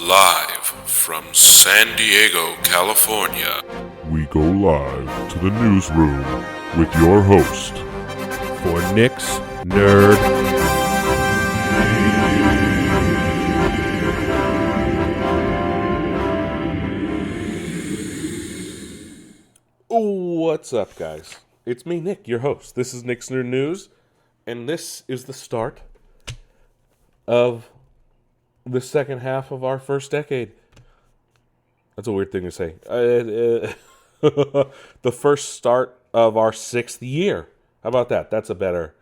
Live from San Diego, California. We go live to the newsroom with your host for Nick's Nerd. What's up, guys? It's me, Nick, your host. This is Nick's Nerd News, and this is the start of the second half of our first decade. That's a weird thing to say. The first start of our 6th year. How about that? That's a better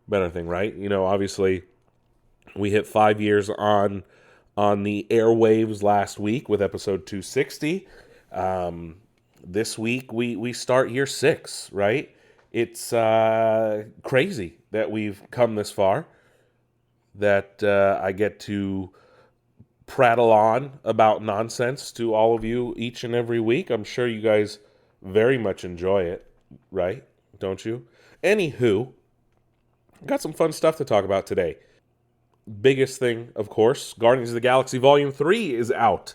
thing, right? You know, obviously, we hit 5 years on the airwaves last week with episode 260. This week, we start year 6, right? It's crazy that we've come this far, that I get to prattle on about nonsense to all of you each and every week. I'm sure you guys very much enjoy it, right? Don't you? Anywho, got some fun stuff to talk about today. Biggest thing, of course, Guardians of the Galaxy Volume 3 is out.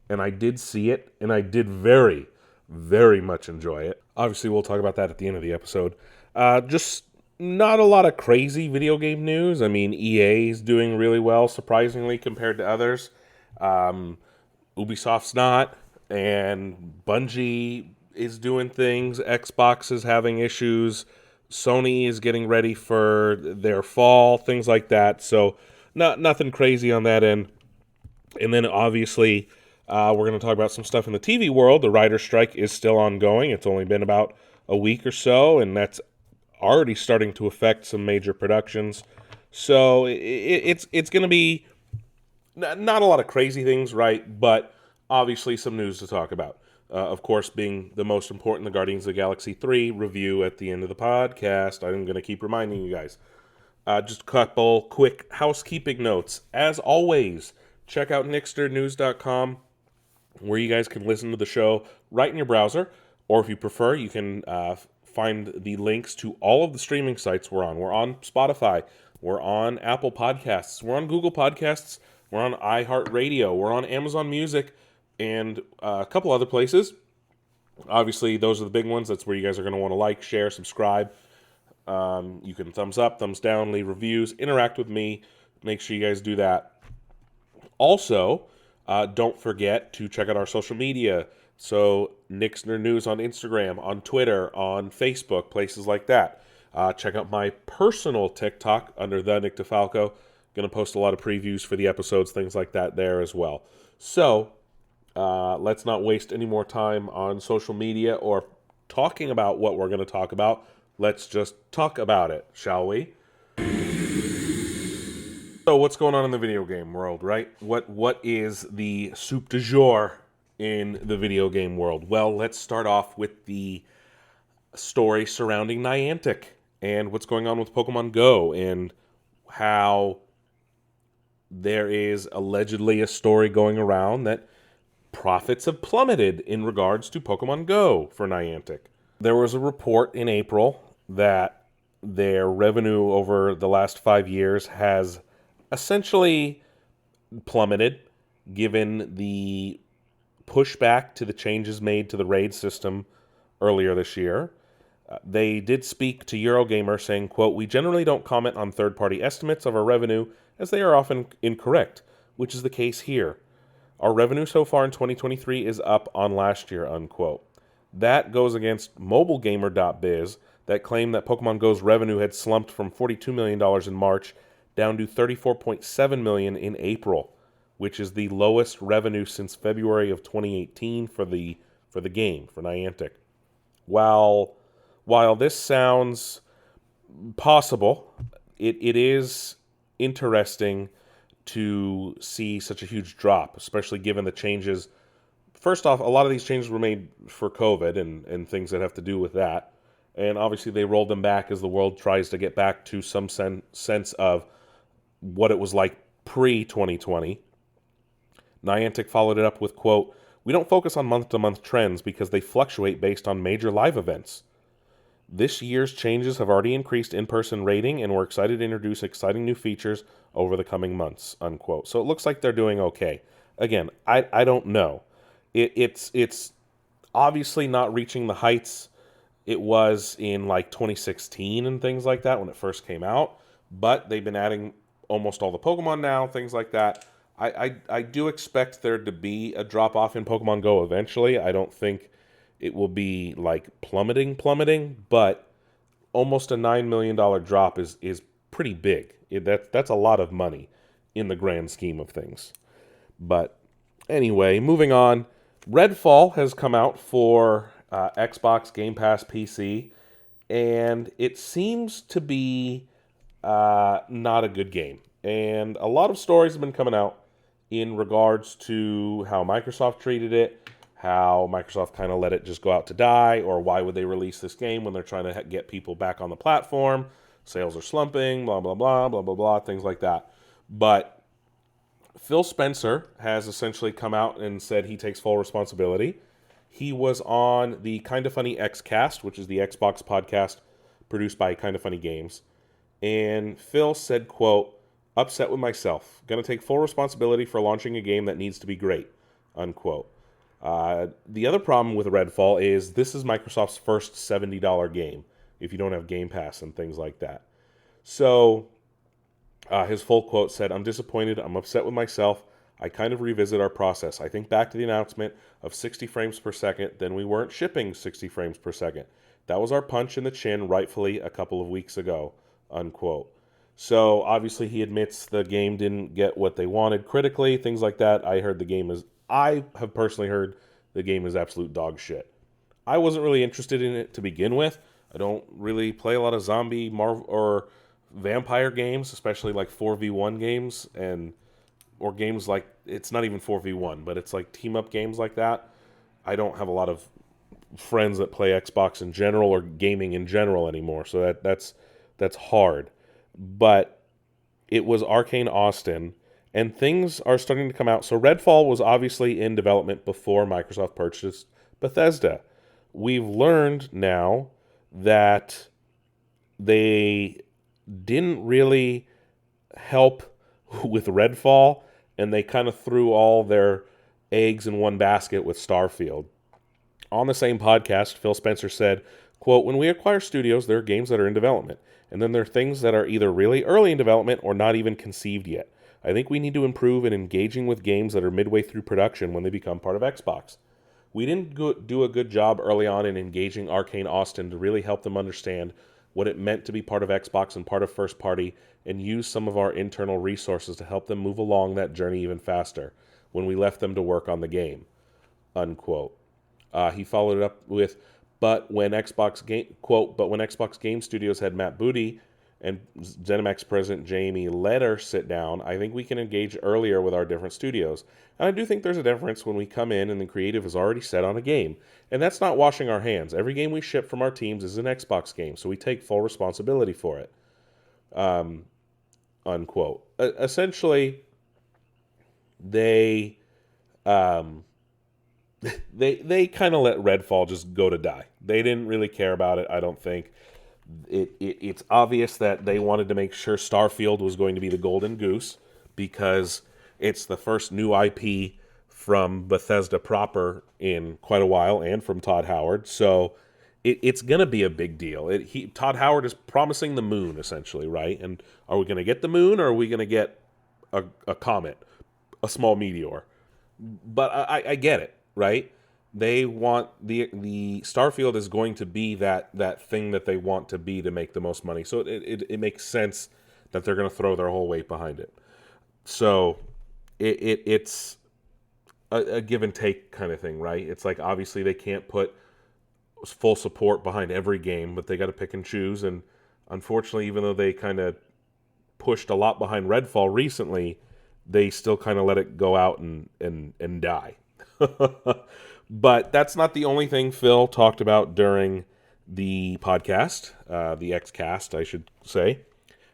And I did see it, and I did very, very much enjoy it. Obviously, we'll talk about that at the end of the episode. Just not a lot of crazy video game news. I mean, EA is doing really well, surprisingly, compared to others. Ubisoft's not, and Bungie is doing things. Xbox is having issues. Sony is getting ready for their fall, things like that. So, nothing crazy on that end. And then, obviously, we're going to talk about some stuff in the TV world. The writer's strike is still ongoing. It's only been about a week or so, and that's already starting to affect some major productions. So it's going to be not a lot of crazy things, right? But obviously some news to talk about. Of course, being the most important, the Guardians of the Galaxy 3 review at the end of the podcast. I'm going to keep reminding you guys. Just a couple quick housekeeping notes. As always, check out nixnerdnews.com, where you guys can listen to the show right in your browser, or if you prefer, you can find the links to all of the streaming sites we're on. We're on Spotify, we're on Apple Podcasts, we're on Google Podcasts, we're on iHeartRadio, we're on Amazon Music, and a couple other places. Obviously, those are the big ones. That's where you guys are going to want to like, share, subscribe. You can thumbs up, thumbs down, leave reviews, interact with me. Make sure you guys do that. Also, don't forget to check out our social media. So, Nick's Nerd News on Instagram, on Twitter, on Facebook, places like that. Check out my personal TikTok under the Nick DeFalco. Going to post a lot of previews for the episodes, things like that there as well. So, let's not waste any more time on social media or talking about what we're going to talk about. Let's just talk about it, shall we? So what's going on in the video game world, right? What is the soup du jour in the video game world? Well, let's start off with the story surrounding Niantic and what's going on with Pokemon Go and how there is allegedly a story going around that profits have plummeted in regards to Pokemon Go for Niantic. There was a report in April that their revenue over the last 5 years has essentially plummeted given the pushback to the changes made to the raid system earlier this year. They did speak to Eurogamer saying, quote, "We generally don't comment on third-party estimates of our revenue as they are often incorrect, which is the case here. Our revenue so far in 2023 is up on last year," unquote. That goes against MobileGamer.biz that claimed that Pokemon Go's revenue had slumped from $42 million in March down to $34.7 million in April, which is the lowest revenue since February of 2018 for the game, for Niantic. While this sounds possible, it is interesting to see such a huge drop, especially given the changes. First off, a lot of these changes were made for COVID and things that have to do with that. And obviously they rolled them back as the world tries to get back to some sense of what it was like pre-2020. Niantic followed it up with, quote, "We don't focus on month-to-month trends because they fluctuate based on major live events. This year's changes have already increased in-person rating, and we're excited to introduce exciting new features over the coming months," unquote. So it looks like they're doing okay. again, I don't know. It's obviously not reaching the heights it was in like 2016 and things like that when it first came out. But they've been adding almost all the Pokemon now, things like that. I do expect there to be a drop off in Pokemon Go eventually. I don't think it will be like plummeting, but almost a $9 million drop is pretty big. That's a lot of money in the grand scheme of things. But anyway, moving on. Redfall has come out for Xbox Game Pass PC, and it seems to be not a good game. And a lot of stories have been coming out in regards to how Microsoft treated it, how Microsoft kind of let it just go out to die, or why would they release this game when they're trying to get people back on the platform? Sales are slumping, blah, blah, blah, blah, blah, blah, things like that. But Phil Spencer has essentially come out and said he takes full responsibility. He was on the Kinda Funny Xcast, which is the Xbox podcast produced by Kinda Funny Games. And Phil said, quote, "Upset with myself. Gonna take full responsibility for launching a game that needs to be great," unquote. The other problem with Redfall is this is Microsoft's first $70 game if you don't have Game Pass and things like that. So his full quote said, "I'm disappointed. I'm upset with myself. I kind of revisit our process. I think back to the announcement of 60 frames per second, then we weren't shipping 60 frames per second. That was our punch in the chin, rightfully, a couple of weeks ago," unquote. So obviously he admits the game didn't get what they wanted critically, things like that. I have personally heard the game is absolute dog shit. I wasn't really interested in it to begin with. I don't really play a lot of zombie or vampire games, especially like 4v1 games or games like, it's not even 4v1, but it's like team up games like that. I don't have a lot of friends that play Xbox in general or gaming in general anymore, so that's hard. But it was Arcane Austin, and things are starting to come out. So Redfall was obviously in development before Microsoft purchased Bethesda. We've learned now that they didn't really help with Redfall, and they kind of threw all their eggs in one basket with Starfield. On the same podcast, Phil Spencer said, quote, "When we acquire studios, there are games that are in development, and then there are things that are either really early in development or not even conceived yet. I think we need to improve in engaging with games that are midway through production when they become part of Xbox. We didn't do a good job early on in engaging Arcane Austin to really help them understand what it meant to be part of Xbox and part of first party, and use some of our internal resources to help them move along that journey even faster when we left them to work on the game," unquote. He followed it up with, but when Xbox Game Studios had Matt Booty and ZeniMax president Jamie Leder sit down, I think we can engage earlier with our different studios. And I do think there's a difference when we come in and the creative is already set on a game. And that's not washing our hands. Every game we ship from our teams is an Xbox game, so we take full responsibility for it. Unquote. Essentially, they they kind of let Redfall just go to die. They didn't really care about it, I don't think. It's obvious that they wanted to make sure Starfield was going to be the golden goose because it's the first new IP from Bethesda proper in quite a while and from Todd Howard. So it's going to be a big deal. Todd Howard is promising the moon, essentially, right? And are we going to get the moon, or are we going to get a comet, a small meteor? But I get it, right? They want the Starfield is going to be that thing that they want to be to make the most money. So it makes sense that they're going to throw their whole weight behind it. So it's a give and take kind of thing, right? It's like obviously they can't put full support behind every game, but they got to pick and choose. And unfortunately, even though they kind of pushed a lot behind Redfall recently, they still kind of let it go out and die. But that's not the only thing Phil talked about during the podcast, the Xcast, I should say.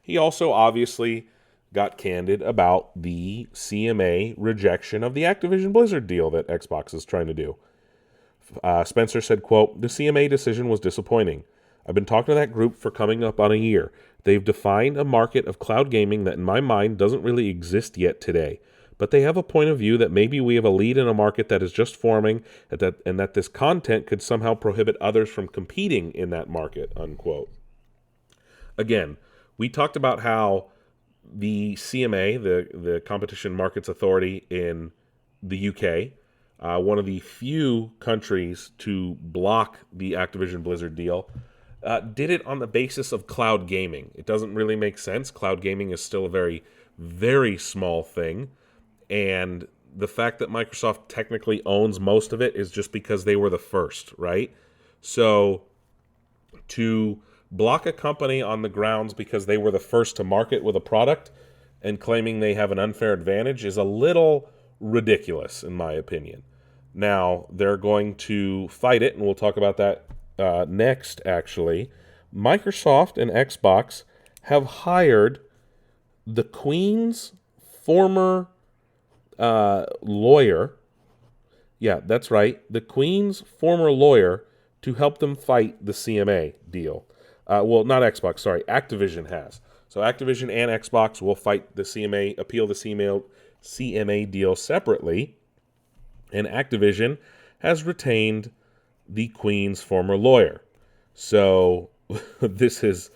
He also obviously got candid about the CMA rejection of the Activision Blizzard deal that Xbox is trying to do. Spencer said, quote, "The CMA decision was disappointing. I've been talking to that group for coming up on a year. They've defined a market of cloud gaming that in my mind doesn't really exist yet today. but they have a point of view that maybe we have a lead in a market that is just forming, and that this content could somehow prohibit others from competing in that market, unquote. Again, we talked about how the CMA, the Competition Markets Authority in the UK, one of the few countries to block the Activision Blizzard deal, did it on the basis of cloud gaming. It doesn't really make sense. Cloud gaming is still a very, very small thing. And the fact that Microsoft technically owns most of it is just because they were the first, right? So to block a company on the grounds because they were the first to market with a product and claiming they have an unfair advantage is a little ridiculous, in my opinion. Now, they're going to fight it, and we'll talk about that next, actually. Microsoft and Xbox have hired the Queen's former lawyer. Yeah, that's right. The Queen's former lawyer to help them fight the CMA deal. Well, not Xbox, sorry. Activision has. So Activision and Xbox will fight the CMA, appeal the CMA deal separately. And Activision has retained the Queen's former lawyer. So this is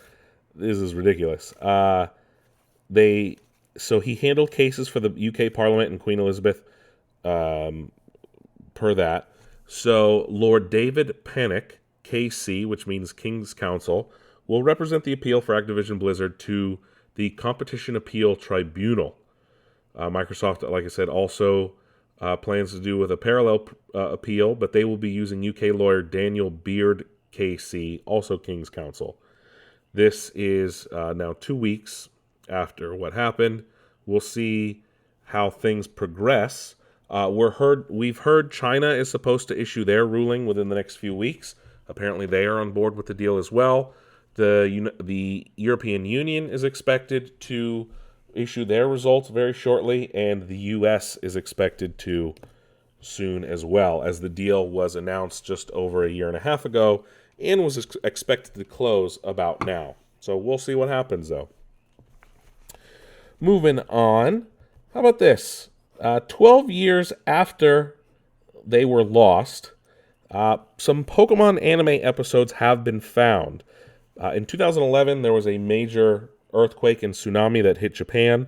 ridiculous. So he handled cases for the UK Parliament and Queen Elizabeth, per that. So Lord David Pennick, KC, which means King's Counsel, will represent the appeal for Activision Blizzard to the Competition Appeal Tribunal. Microsoft, like I said, also plans to do with a parallel appeal, but they will be using UK lawyer Daniel Beard, KC, also King's Counsel. This is now 2 weeks after what happened. We'll see how things progress. We've heard China is supposed to issue their ruling within the next few weeks. Apparently, they are on board with the deal as well. The European Union is expected to issue their results very shortly, and the U.S. is expected to soon as well, as the deal was announced just over a year and a half ago and was expected to close about now. So we'll see what happens, though. Moving on, how about this? 12 years after they were lost, some Pokemon anime episodes have been found. In 2011, there was a major earthquake and tsunami that hit Japan,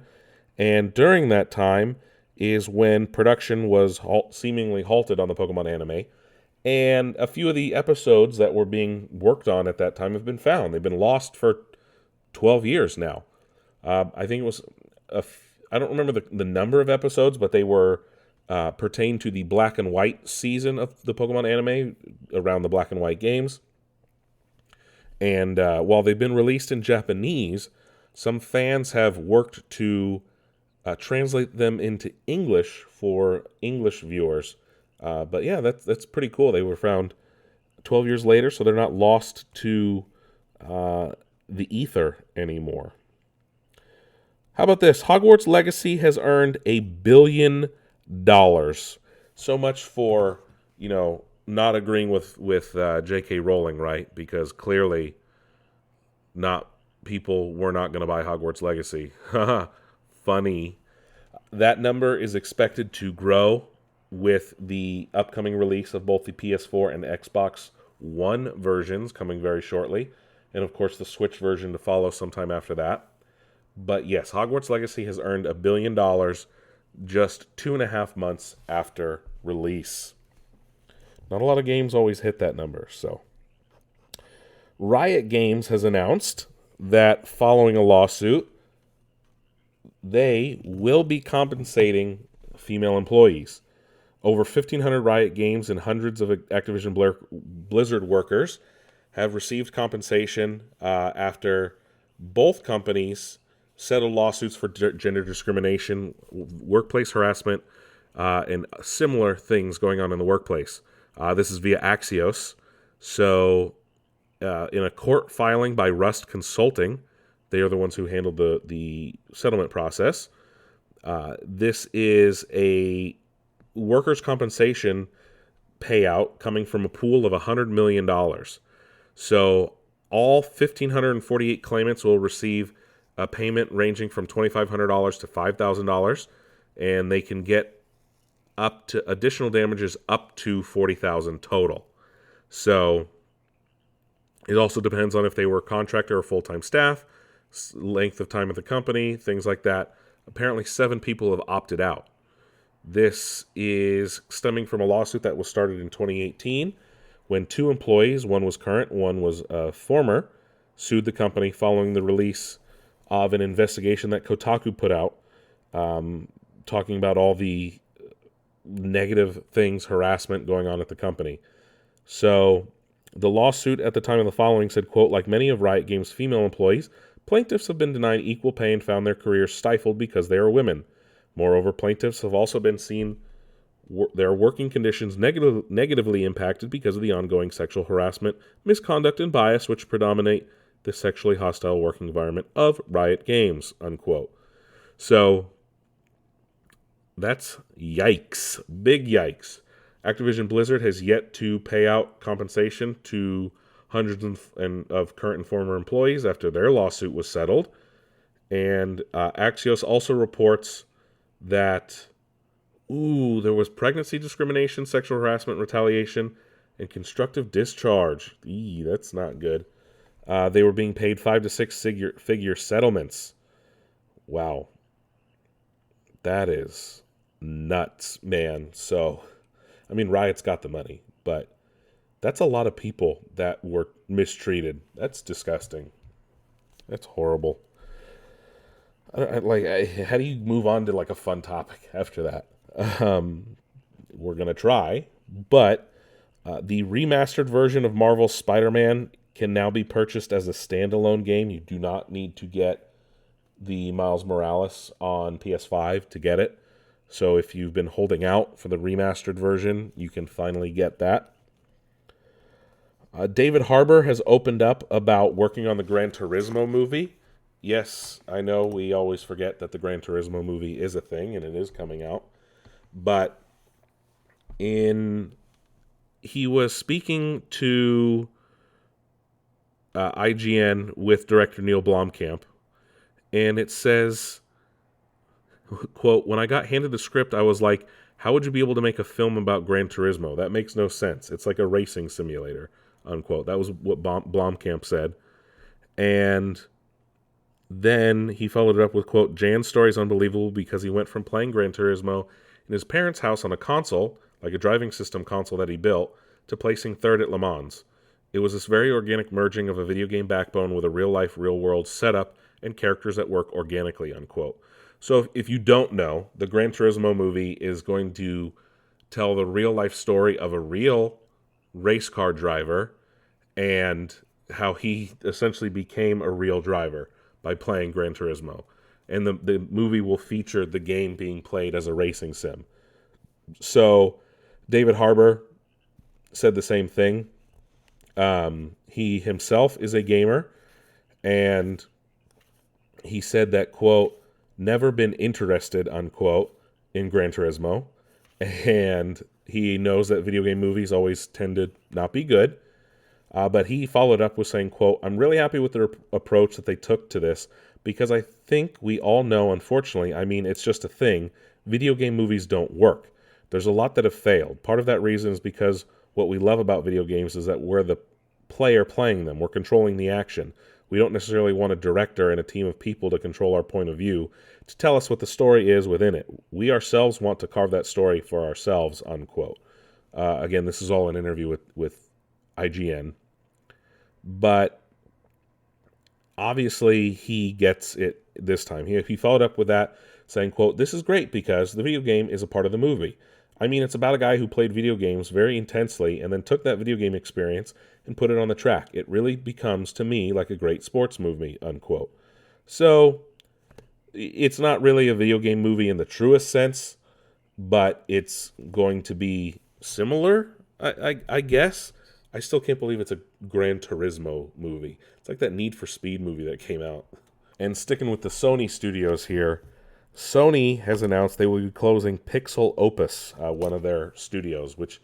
and during that time is when production was seemingly halted on the Pokemon anime, and a few of the episodes that were being worked on at that time have been found. They've been lost for 12 years now. I think it was, I don't remember the number of episodes, but they were pertain to the Black and White season of the Pokemon anime around the Black and White games. And while they've been released in Japanese, some fans have worked to translate them into English for English viewers. But yeah, that's pretty cool. They were found 12 years later, so they're not lost to the ether anymore. How about this? Hogwarts Legacy has earned $1 billion. So much for, not agreeing with J.K. Rowling, right? Because clearly people were not going to buy Hogwarts Legacy. Funny. That number is expected to grow with the upcoming release of both the PS4 and Xbox One versions coming very shortly. And of course the Switch version to follow sometime after that. But yes, Hogwarts Legacy has earned $1 billion just 2.5 months after release. Not a lot of games always hit that number, so. Riot Games has announced that following a lawsuit, they will be compensating female employees. Over 1,500 Riot Games and hundreds of Activision Blizzard workers have received compensation after both companies settled lawsuits for gender discrimination, workplace harassment, and similar things going on in the workplace. This is via Axios. So in a court filing by Rust Consulting, they are the ones who handled the settlement process. This is a workers' compensation payout coming from a pool of $100 million. So all 1,548 claimants will receive a payment ranging from $2,500 to $5,000. and they can get up to additional damages up to $40,000 total. So it also depends on if they were contractor or full-time staff, length of time at the company, things like that. Apparently 7 people have opted out. This is stemming from a lawsuit that was started in 2018 when 2 employees, one was current, one was former, sued the company following the release of an investigation that Kotaku put out, talking about all the negative things, harassment going on at the company. So the lawsuit at the time of the following said, quote, like many of Riot Games' female employees, plaintiffs have been denied equal pay and found their careers stifled because they are women. Moreover, plaintiffs have also been seen their working conditions negatively impacted because of the ongoing sexual harassment, misconduct, and bias which predominate the sexually hostile working environment of Riot Games, unquote. So that's yikes. Big yikes. Activision Blizzard has yet to pay out compensation to hundreds of current and former employees after their lawsuit was settled. And Axios also reports that there was pregnancy discrimination, sexual harassment, retaliation, and constructive discharge. That's not good. They were being paid 5 to 6 figure settlements. Wow. That is nuts, man. So, I mean, Riot's got the money, but that's a lot of people that were mistreated. That's disgusting. That's horrible. How do you move on to like a fun topic after that? We're going to try, but the remastered version of Marvel's Spider-Man can now be purchased as a standalone game. You do not need to get the Miles Morales on PS5 to get it. So if you've been holding out for the remastered version, you can finally get that. David Harbour has opened up about working on the Gran Turismo movie. Yes, I know we always forget that the Gran Turismo movie is a thing and it is coming out. But he was speaking to IGN with director Neil Blomkamp, and it says, quote, when I got handed the script, I was like, how would you be able to make a film about Gran Turismo? That makes no sense. It's like a racing simulator, unquote. That was what Blomkamp said. And then he followed it up with, quote, Jan's story is unbelievable because he went from playing Gran Turismo in his parents' house on a console, like a driving system console that he built, to placing third at Le Mans. It was this very organic merging of a video game backbone with a real-life, real-world setup and characters that work organically, unquote. So if you don't know, the Gran Turismo movie is going to tell the real-life story of a real race car driver and how he essentially became a real driver by playing Gran Turismo. And the movie will feature the game being played as a racing sim. So David Harbour said the same thing. He himself is a gamer, and he said that, quote, never been interested, unquote, in Gran Turismo, and he knows that video game movies always tend to not be good, but he followed up with saying, quote, I'm really happy with the approach that they took to this, because I think we all know, unfortunately, I mean, it's just a thing, video game movies don't work. There's a lot that have failed. Part of that reason is because what we love about video games is that we're the player playing them. We're controlling the action. We don't necessarily want a director and a team of people to control our point of view, to tell us what the story is within it. We ourselves want to carve that story for ourselves, unquote. Again, this is all an interview with IGN. But obviously he gets it this time. He followed up with that, saying, quote, this is great because the video game is a part of the movie. I mean, it's about a guy who played video games very intensely and then took that video game experience and put it on the track. It really becomes, to me, like a great sports movie, unquote. So it's not really a video game movie in the truest sense, but it's going to be similar, I guess. I still can't believe it's a Gran Turismo movie. It's like that Need for Speed movie that came out. And sticking with the Sony studios here, Sony has announced they will be closing Pixel Opus, one of their studios, which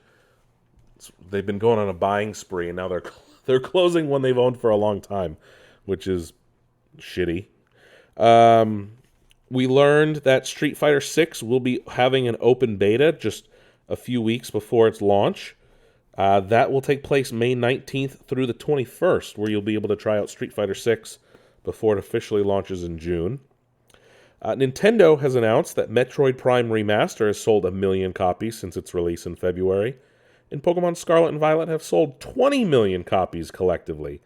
they've been going on a buying spree, and now they're closing one they've owned for a long time, which is shitty. We learned that Street Fighter 6 will be having an open beta just a few weeks before its launch. That will take place May 19th through the 21st, where you'll be able to try out Street Fighter 6 before it officially launches in June. Nintendo has announced that Metroid Prime Remaster has sold 1 million copies since its release in February, and Pokemon Scarlet and Violet have sold 20 million copies collectively.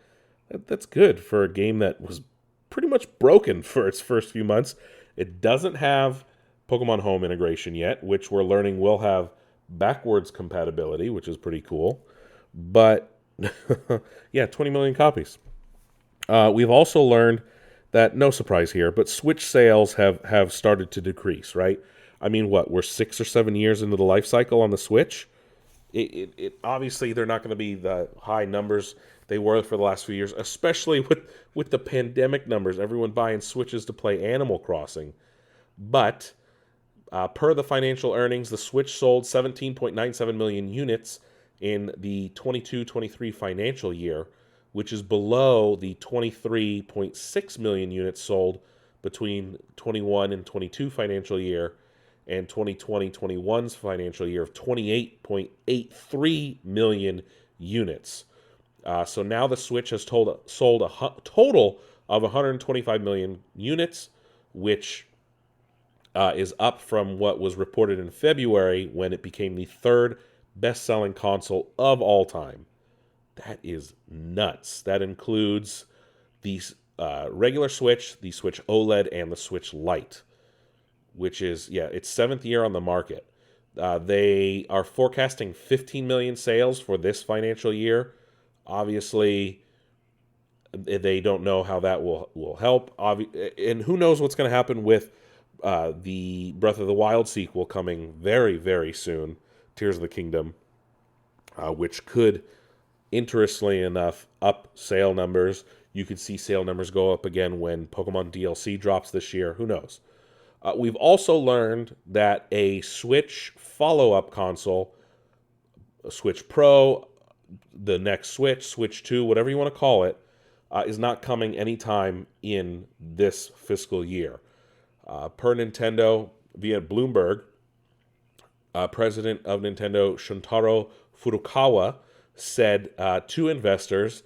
That's good for a game that was pretty much broken for its first few months. It doesn't have Pokemon Home integration yet, which we're learning will have backwards compatibility, which is pretty cool. But yeah, 20 million copies. We've also learned that, no surprise here, but Switch sales have started to decrease, right? I mean, what, we're 6 or 7 years into the life cycle on the Switch? It obviously, they're not going to be the high numbers they were for the last few years, especially with the pandemic numbers, everyone buying Switches to play Animal Crossing. But per the financial earnings, the Switch sold 17.97 million units in the 22-23 financial year, which is below the 23.6 million units sold between 21 and 22 financial year and 2020-21's financial year of 28.83 million units. So now the Switch has sold a total of 125 million units, which is up from what was reported in February when it became the third best-selling console of all time. That is nuts. That includes the regular Switch, the Switch OLED, and the Switch Lite, which is, its 7th year on the market. They are forecasting 15 million sales for this financial year. Obviously, they don't know how that will help. And who knows what's going to happen with the Breath of the Wild sequel coming very, very soon, Tears of the Kingdom, which could, interestingly enough, up sale numbers. You could see sale numbers go up again when Pokemon DLC drops this year. Who knows? We've also learned that a Switch follow-up console, a Switch Pro, the next Switch, Switch 2, whatever you want to call it, is not coming anytime in this fiscal year. Per Nintendo, via Bloomberg, president of Nintendo, Shuntaro Furukawa, said to investors,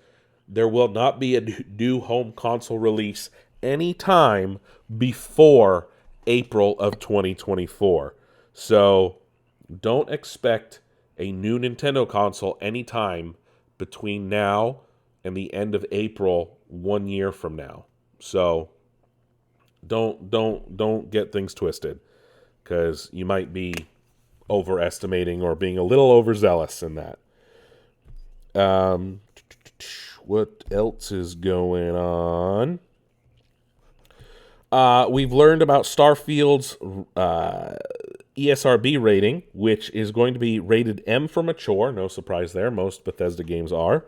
there will not be a new home console release anytime before April of 2024. So don't expect a new Nintendo console anytime between now and the end of April 1 year from now. So don't get things twisted, because you might be overestimating or being a little overzealous in that. What else is going on? We've learned about Starfield's ESRB rating, which is going to be rated M for mature. No surprise there. Most Bethesda games are.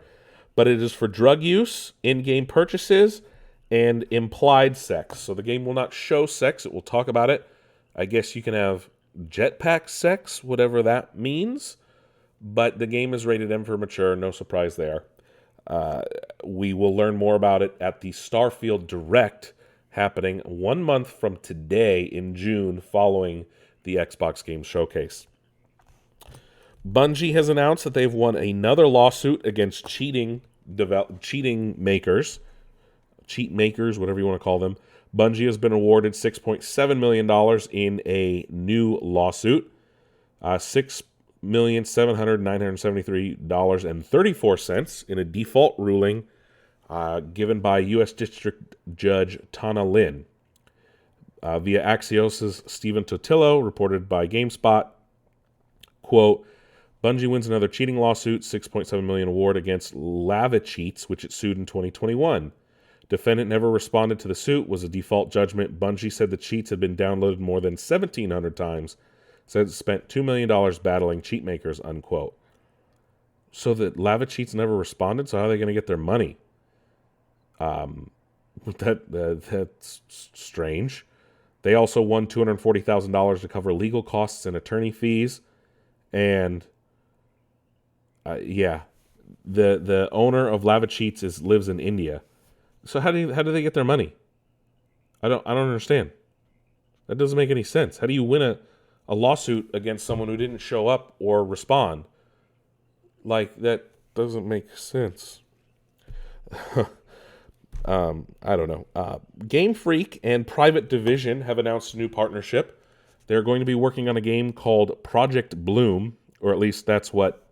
But it is for drug use, in-game purchases, and implied sex. So the game will not show sex. It will talk about it. I guess you can have jetpack sex, whatever that means. But the game is rated M for mature. No surprise there. We will learn more about it at the Starfield Direct happening 1 month from today in June following the Xbox Game Showcase. Bungie has announced that they've won another lawsuit against cheat makers, whatever you want to call them. Bungie has been awarded $6.7 million in a new lawsuit. $6,700,973.34 in a default ruling given by U.S. District Judge Tana Lin. Via Axios' Stephen Totillo, reported by GameSpot, quote, Bungie wins another cheating lawsuit, $6.7 million award against Lava Cheats, which it sued in 2021. Defendant never responded to the suit, was a default judgment. Bungie said the cheats had been downloaded more than 1,700 times. Said it spent $2 million battling cheat makers, unquote. So that Lava Cheats never responded, so how are they going to get their money? That's strange. They also won $240,000 to cover legal costs and attorney fees. And the owner of Lava Cheats lives in India. So how do they get their money? I don't understand. That doesn't make any sense. How do you win a lawsuit against someone who didn't show up or respond? Like, that doesn't make sense. I don't know. Game Freak and Private Division have announced a new partnership. They're going to be working on a game called Project Bloom, or at least that's what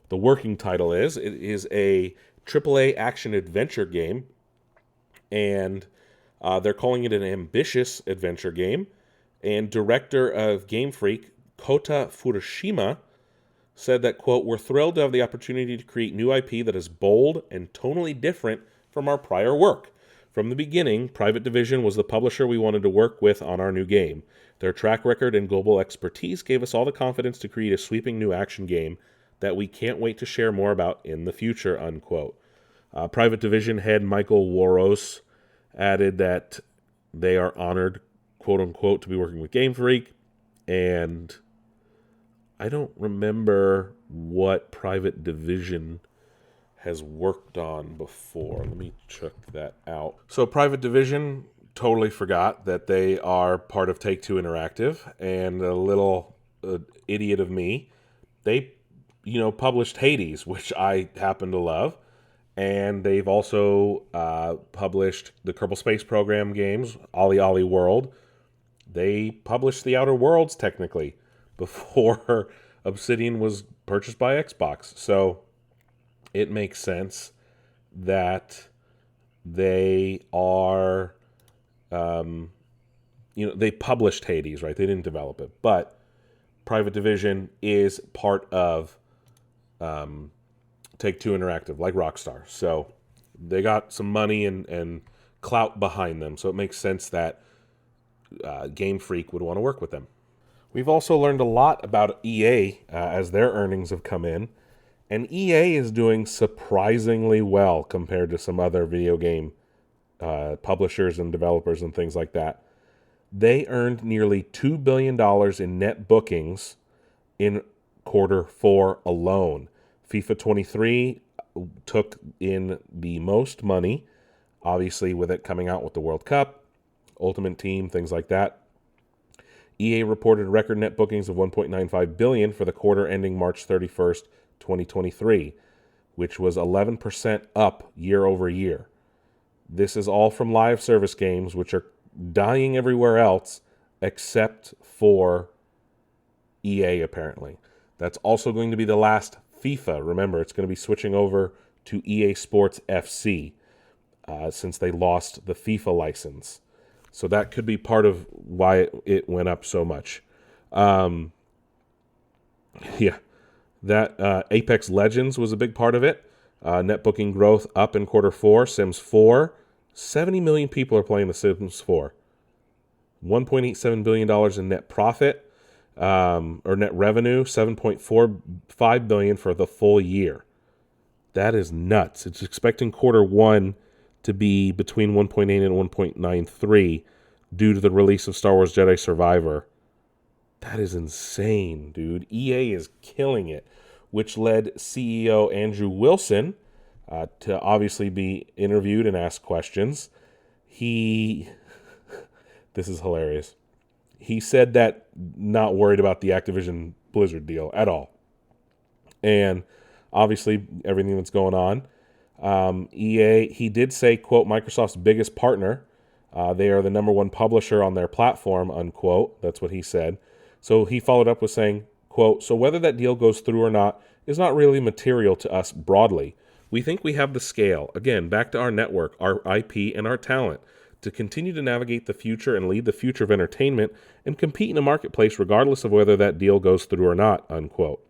the working title is. It is a AAA action adventure game, and they're calling it an ambitious adventure game. And director of Game Freak, Kota Furushima, said that, quote, "We're thrilled to have the opportunity to create new IP that is bold and tonally different from our prior work. From the beginning, Private Division was the publisher we wanted to work with on our new game. Their track record and global expertise gave us all the confidence to create a sweeping new action game that we can't wait to share more about in the future," unquote. Private Division head Michael Waros added that they are honored, quote unquote, to be working with Game Freak, and I don't remember what Private Division has worked on before. Let me check that out. So Private Division, totally forgot that they are part of Take-Two Interactive, and a little idiot of me, they, published Hades, which I happen to love, and they've also published the Kerbal Space Program games, Ollie Ollie World. They published the Outer Worlds, technically, before Obsidian was purchased by Xbox. So it makes sense that they are, they published Hades, right? They didn't develop it. But Private Division is part of Take-Two Interactive, like Rockstar. So they got some money and clout behind them. So it makes sense that Game Freak would want to work with them. We've also learned a lot about EA as their earnings have come in. And EA is doing surprisingly well compared to some other video game publishers and developers and things like that. They earned nearly $2 billion in net bookings in quarter 4 alone. FIFA 23 took in the most money, obviously with it coming out with the World Cup, Ultimate Team, things like that. EA reported record net bookings of $1.95 billion for the quarter ending March 31st, 2023, which was 11% up year over year. This is all from live service games, which are dying everywhere else except for EA, apparently. That's also going to be the last FIFA. Remember, it's going to be switching over to EA Sports FC since they lost the FIFA license. So that could be part of why it went up so much. That Apex Legends was a big part of it. Net booking growth up in quarter 4. Sims 4. 70 million people are playing The Sims 4. $1.87 billion in net profit, or net revenue, $7.45 billion for the full year. That is nuts. It's expecting quarter 1 to be between 1.8 and 1.93 due to the release of Star Wars Jedi Survivor. That is insane, dude. EA is killing it, which led CEO Andrew Wilson to obviously be interviewed and asked questions. This is hilarious. He said that not worried about the Activision Blizzard deal at all. And obviously everything that's going on. EA, he did say, quote, Microsoft's biggest partner. They are the number 1 publisher on their platform, unquote. That's what he said. So he followed up with saying, quote, so whether that deal goes through or not is not really material to us broadly. We think we have the scale, again, back to our network, our IP, and our talent, to continue to navigate the future and lead the future of entertainment and compete in a marketplace regardless of whether that deal goes through or not, unquote.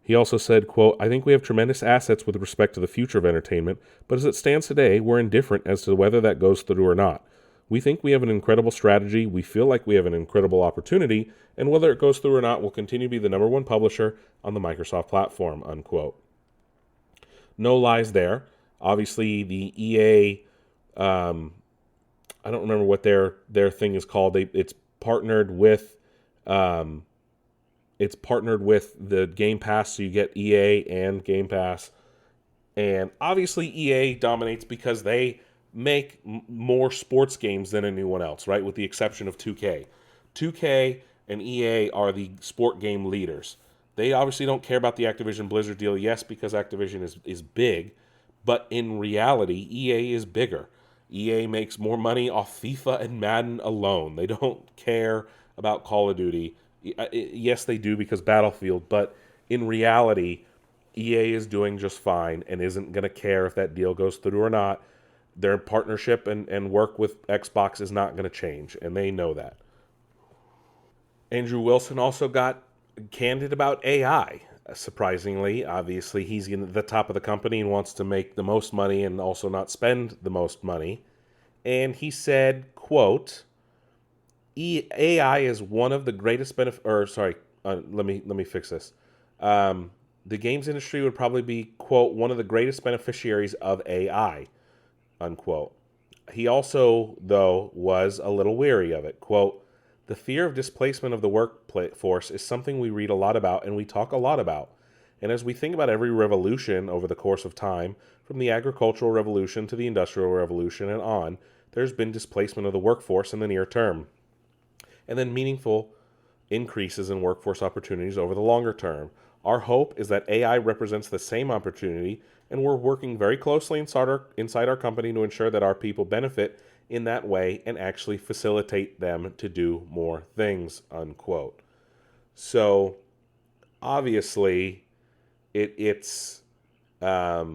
He also said, quote, I think we have tremendous assets with respect to the future of entertainment, but as it stands today, we're indifferent as to whether that goes through or not. We think we have an incredible strategy, we feel like we have an incredible opportunity, and whether it goes through or not, we'll continue to be the number 1 publisher on the Microsoft platform, unquote. No lies there. Obviously, the EA, I don't remember what their thing is called. It's partnered with the Game Pass, so you get EA and Game Pass. And obviously EA dominates because they make more sports games than anyone else, right? With the exception of 2K. 2K and EA are the sport game leaders. They obviously don't care about the Activision Blizzard deal, yes, because Activision is big, but in reality, EA is bigger. EA makes more money off FIFA and Madden alone. They don't care about Call of Duty. Yes, they do because Battlefield, but in reality, EA is doing just fine and isn't going to care if that deal goes through or not. Their partnership and work with Xbox is not going to change, and they know that. Andrew Wilson also got candid about AI. Surprisingly, obviously, he's in the top of the company and wants to make the most money and also not spend the most money. And he said, "quote AI is one of the greatest let me fix this. The games industry would probably be, quote, one of the greatest beneficiaries of AI, unquote. He also, though, was a little weary of it. Quote, the fear of displacement of the workforce is something we read a lot about and we talk a lot about. And as we think about every revolution over the course of time, from the agricultural revolution to the industrial revolution and on, there's been displacement of the workforce in the near term. And then meaningful increases in workforce opportunities over the longer term. Our hope is that AI represents the same opportunity, and we're working very closely inside our company to ensure that our people benefit in that way and actually facilitate them to do more things, unquote. So, obviously, it's a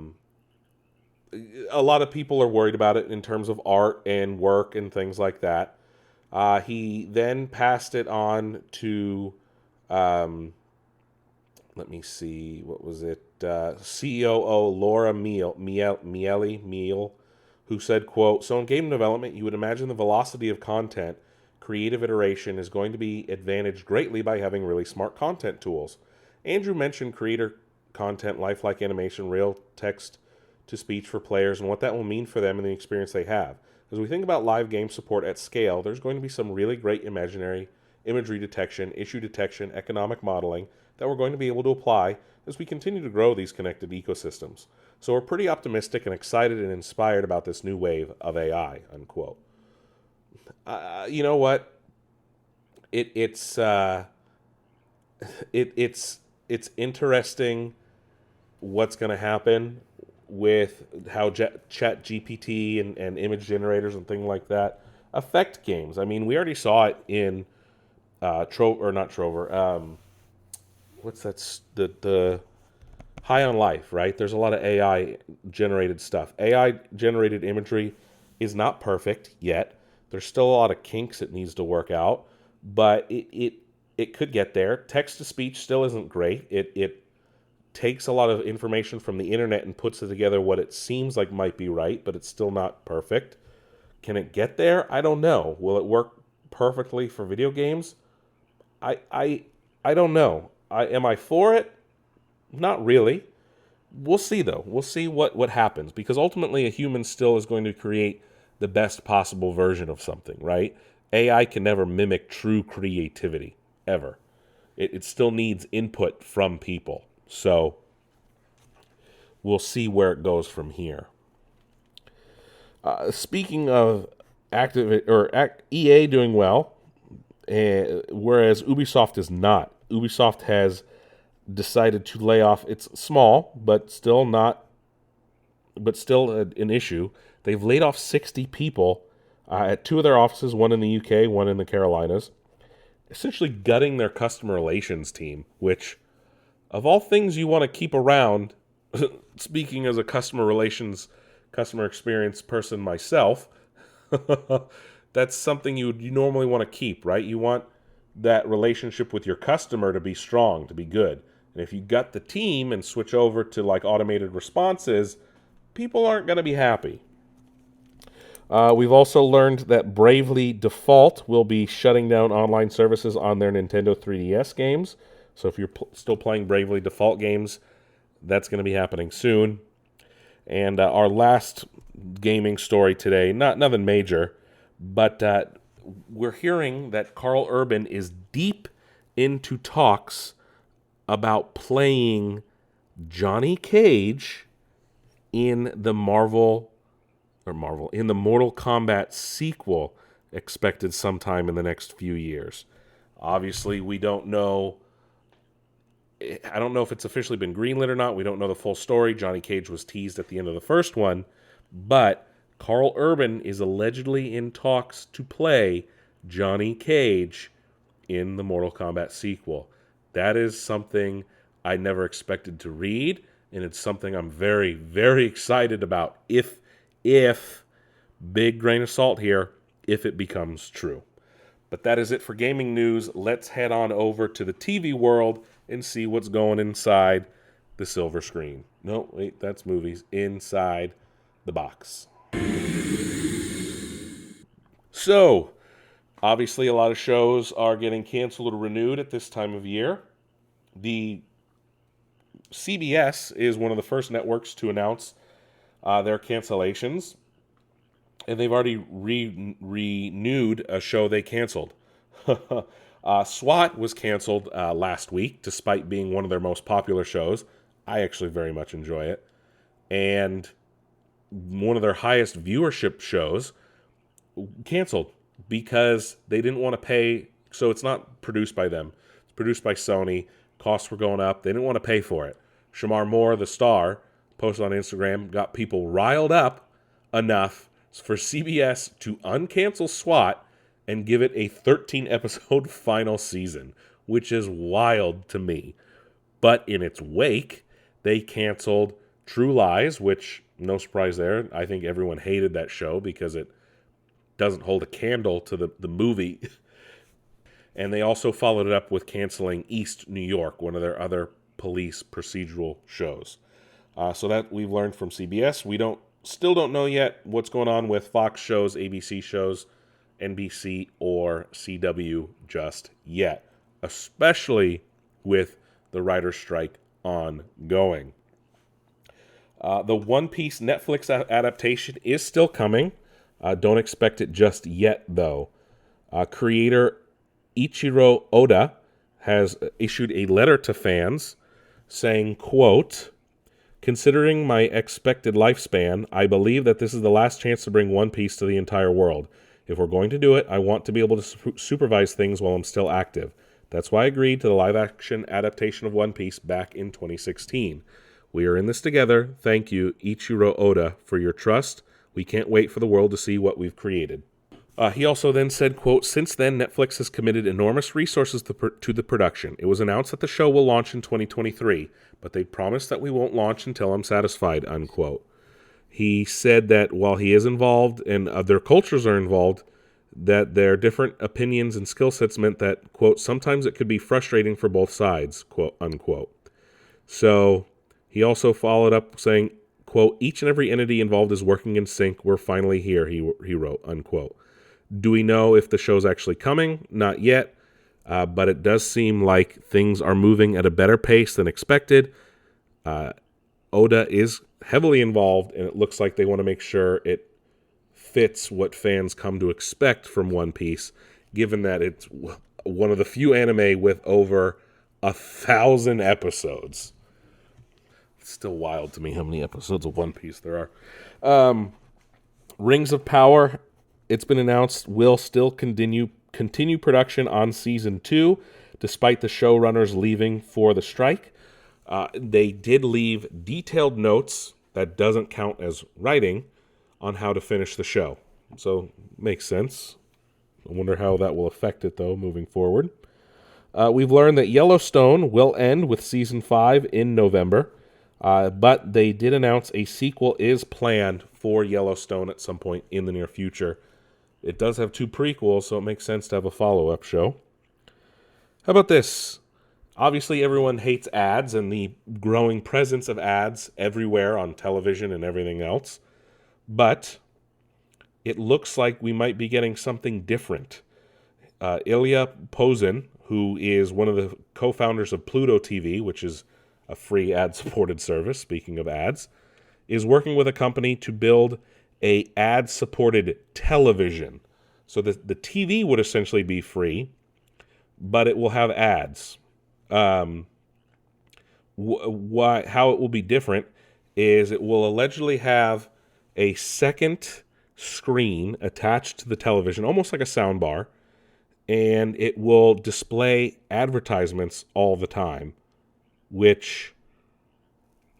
lot of people are worried about it in terms of art and work and things like that. He then passed it on to, let me see, what was it? COO Laura Miele, who said, quote, so in game development, you would imagine the velocity of content, creative iteration is going to be advantaged greatly by having really smart content tools. Andrew mentioned creator content, lifelike animation, real text to speech for players, and what that will mean for them and the experience they have. As we think about live game support at scale, there's going to be some really great imaginary imagery detection, issue detection, economic modeling that we're going to be able to apply as we continue to grow these connected ecosystems. So we're pretty optimistic and excited and inspired about this new wave of AI, unquote. You know what? It's interesting what's going to happen with how Chat GPT and image generators and things like that affect games. I mean, we already saw it in what's that? The High on Life, right? There's a lot of AI generated stuff. AI generated imagery is not perfect yet. There's still a lot of kinks it needs to work out, but it could get there. Text to speech still isn't great. It takes a lot of information from the internet and puts it together what it seems like might be right, but it's still not perfect. Can it get there? I don't know. Will it work perfectly for video games? I don't know. Am I for it? Not really. We'll see though. We'll see what happens because ultimately a human still is going to create the best possible version of something, right? AI can never mimic true creativity ever. It still needs input from people. So we'll see where it goes from here. Speaking of EA doing well, whereas Ubisoft is not. Ubisoft has decided to lay off. It's small, but still an issue. They've laid off 60 people at two of their offices, one in the UK, one in the Carolinas, essentially gutting their customer relations team, which, of all things you want to keep around, speaking as a customer experience person myself, that's something you normally want to keep, right? You want that relationship with your customer to be strong, to be good. And if you gut the team and switch over to like automated responses, people aren't going to be happy. We've also learned that Bravely Default will be shutting down online services on their Nintendo 3DS games. So if you're still playing Bravely Default games, that's going to be happening soon. And our last gaming story today, nothing major, but we're hearing that Carl Urban is deep into talks about playing Johnny Cage in the Marvel in the Mortal Kombat sequel expected sometime in the next few years. Obviously, we don't know. I don't know if it's officially been greenlit or not. We don't know the full story. Johnny Cage was teased at the end of the first one, but Carl Urban is allegedly in talks to play Johnny Cage in the Mortal Kombat sequel. That is something I never expected to read, and it's something I'm very, very excited about. If big grain of salt here, if it becomes true. But that is it for gaming news. Let's head on over to the TV world and see what's going inside the silver screen. No, wait, that's movies. Inside the box. So, obviously a lot of shows are getting canceled or renewed at this time of year. The CBS is one of the first networks to announce their cancellations. And they've already renewed a show they canceled. SWAT was canceled last week, despite being one of their most popular shows. I actually very much enjoy it. And one of their highest viewership shows canceled because they didn't want to pay. So it's not produced by them. It's produced by Sony. Costs were going up. They didn't want to pay for it. Shamar Moore, the star, posted on Instagram, got people riled up enough for CBS to uncancel SWAT and give it a 13-episode final season, which is wild to me. But in its wake, they canceled True Lies, which, no surprise there, I think everyone hated that show because it doesn't hold a candle to the movie. And they also followed it up with canceling East New York, one of their other police procedural shows. So that we've learned from CBS. We still don't know yet what's going on with Fox shows, ABC shows, NBC, or CW just yet, especially with the writer's strike ongoing. The One Piece Netflix adaptation is still coming. Don't expect it just yet, though. Creator Ichiro Oda has issued a letter to fans saying, quote, "Considering my expected lifespan, I believe that this is the last chance to bring One Piece to the entire world. If we're going to do it, I want to be able to supervise things while I'm still active. That's why I agreed to the live-action adaptation of One Piece back in 2016. We are in this together. Thank you, Ichiro Oda, for your trust. We can't wait for the world to see what we've created." He also then said, quote, "Since then, Netflix has committed enormous resources to the production. It was announced that the show will launch in 2023, but they promised that we won't launch until I'm satisfied," unquote. He said that while he is involved and other cultures are involved, that their different opinions and skill sets meant that, quote, "sometimes it could be frustrating for both sides," quote, unquote. So he also followed up saying, quote, "Each and every entity involved is working in sync. We're finally here," he wrote, unquote. Do we know if the show's actually coming? Not yet, but it does seem like things are moving at a better pace than expected. Oda is heavily involved, and it looks like they want to make sure it fits what fans come to expect from One Piece, given that it's one of the few anime with over 1,000 episodes. It's still wild to me how many episodes of One Piece there are. Rings of Power, it's been announced, will still continue production on Season 2, despite the showrunners leaving for the strike. They did leave detailed notes, that doesn't count as writing, on how to finish the show. So, makes sense. I wonder how that will affect it, though, moving forward. We've learned that Yellowstone will end with Season 5 in November, but they did announce a sequel is planned for Yellowstone at some point in the near future. It does have 2 prequels, so it makes sense to have a follow-up show. How about this? Obviously, everyone hates ads and the growing presence of ads everywhere on television and everything else. But it looks like we might be getting something different. Ilya Pozin, who is one of the co-founders of Pluto TV, which is a free ad-supported service, speaking of ads, is working with a company to build a ad-supported television. So the TV would essentially be free, but it will have ads. How it will be different is it will allegedly have a second screen attached to the television, almost like a sound bar, and it will display advertisements all the time, which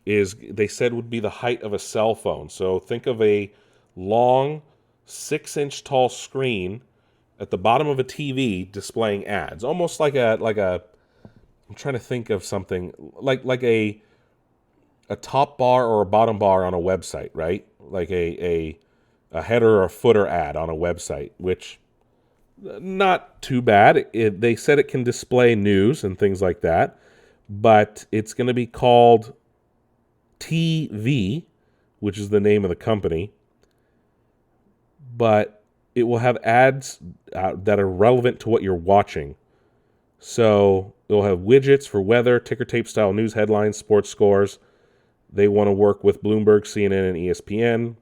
is, they said, would be the height of a cell phone. So think of a long 6-inch tall screen at the bottom of a TV displaying ads, almost like a. I'm trying to think of something like a top bar or a bottom bar on a website, right? Like a header or a footer ad on a website, which not too bad. They said it can display news and things like that, but it's going to be called TV, which is the name of the company, but it will have ads that are relevant to what you're watching. So it'll have widgets for weather, ticker tape style news headlines, sports scores. They want to work with Bloomberg, CNN, and ESPN.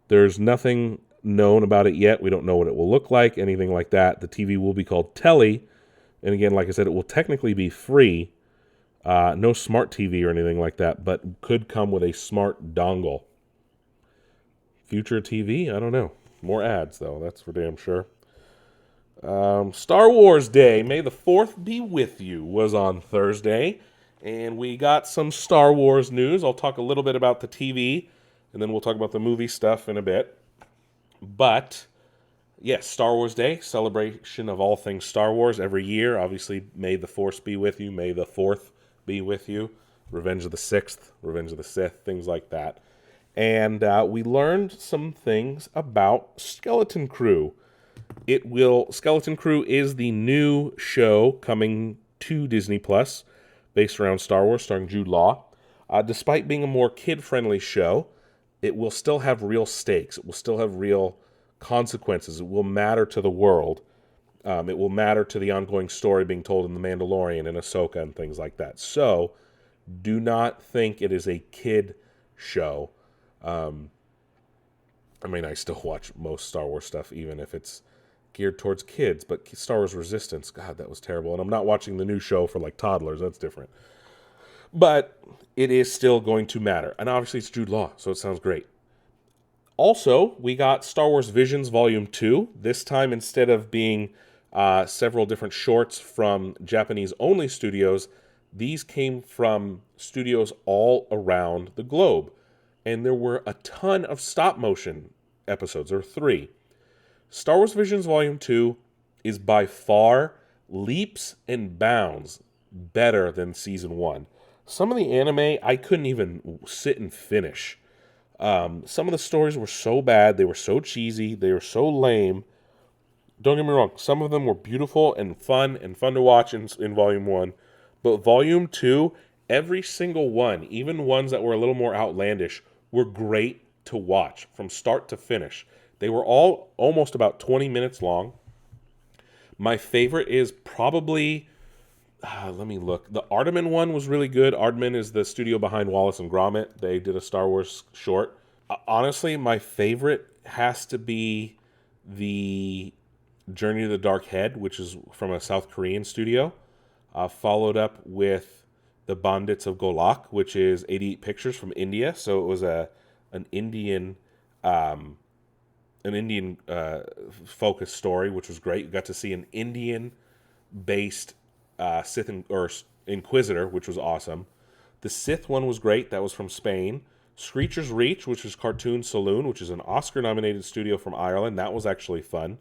There's nothing known about it yet. We don't know what it will look like, anything like that. The TV will be called Telly. And again, like I said, it will technically be free. No smart TV or anything like that, but could come with a smart dongle. Future TV? I don't know. More ads, though. That's for damn sure. Star Wars Day, May the 4th be with you, was on Thursday. And we got some Star Wars news. I'll talk a little bit about the TV, and then we'll talk about the movie stuff in a bit. But, yes, Star Wars Day, celebration of all things Star Wars every year. Obviously, May the 4th be with you. May the 4th be with you. Revenge of the 6th, Revenge of the Sith, things like that. And we learned some things about Skeleton Crew. Skeleton Crew is the new show coming to Disney Plus, based around Star Wars, starring Jude Law. Despite being a more kid-friendly show, it will still have real stakes. It will still have real consequences. It will matter to the world. It will matter to the ongoing story being told in The Mandalorian and Ahsoka and things like that. So, do not think it is a kid show. I mean, I still watch most Star Wars stuff, even if it's geared towards kids, but Star Wars Resistance, God, that was terrible. And I'm not watching the new show for like toddlers. That's different. But it is still going to matter. And obviously it's Jude Law, so it sounds great. Also, we got Star Wars Visions Volume 2. This time, instead of being several different shorts from Japanese-only studios, these came from studios all around the globe. And there were a ton of stop-motion episodes. There were 3. Star Wars Visions Volume 2 is by far leaps and bounds better than Season 1. Some of the anime I couldn't even sit and finish. Some of the stories were so bad, they were so cheesy, they were so lame. Don't get me wrong, some of them were beautiful and fun to watch in Volume 1. But Volume 2, every single one, even ones that were a little more outlandish, were great to watch from start to finish. They were all almost about 20 minutes long. My favorite is probably, let me look. The Aardman one was really good. Aardman is the studio behind Wallace and Gromit. They did a Star Wars short. Honestly, my favorite has to be the Journey to the Dark Head, which is from a South Korean studio. Followed up with The Bandits of Golak, which is 88 Pictures from India. So it was an Indian focused story, which was great. You got to see an Indian-based Sith or Inquisitor, which was awesome. The Sith one was great. That was from Spain. Screecher's Reach, which is Cartoon Saloon, which is an Oscar-nominated studio from Ireland. That was actually fun.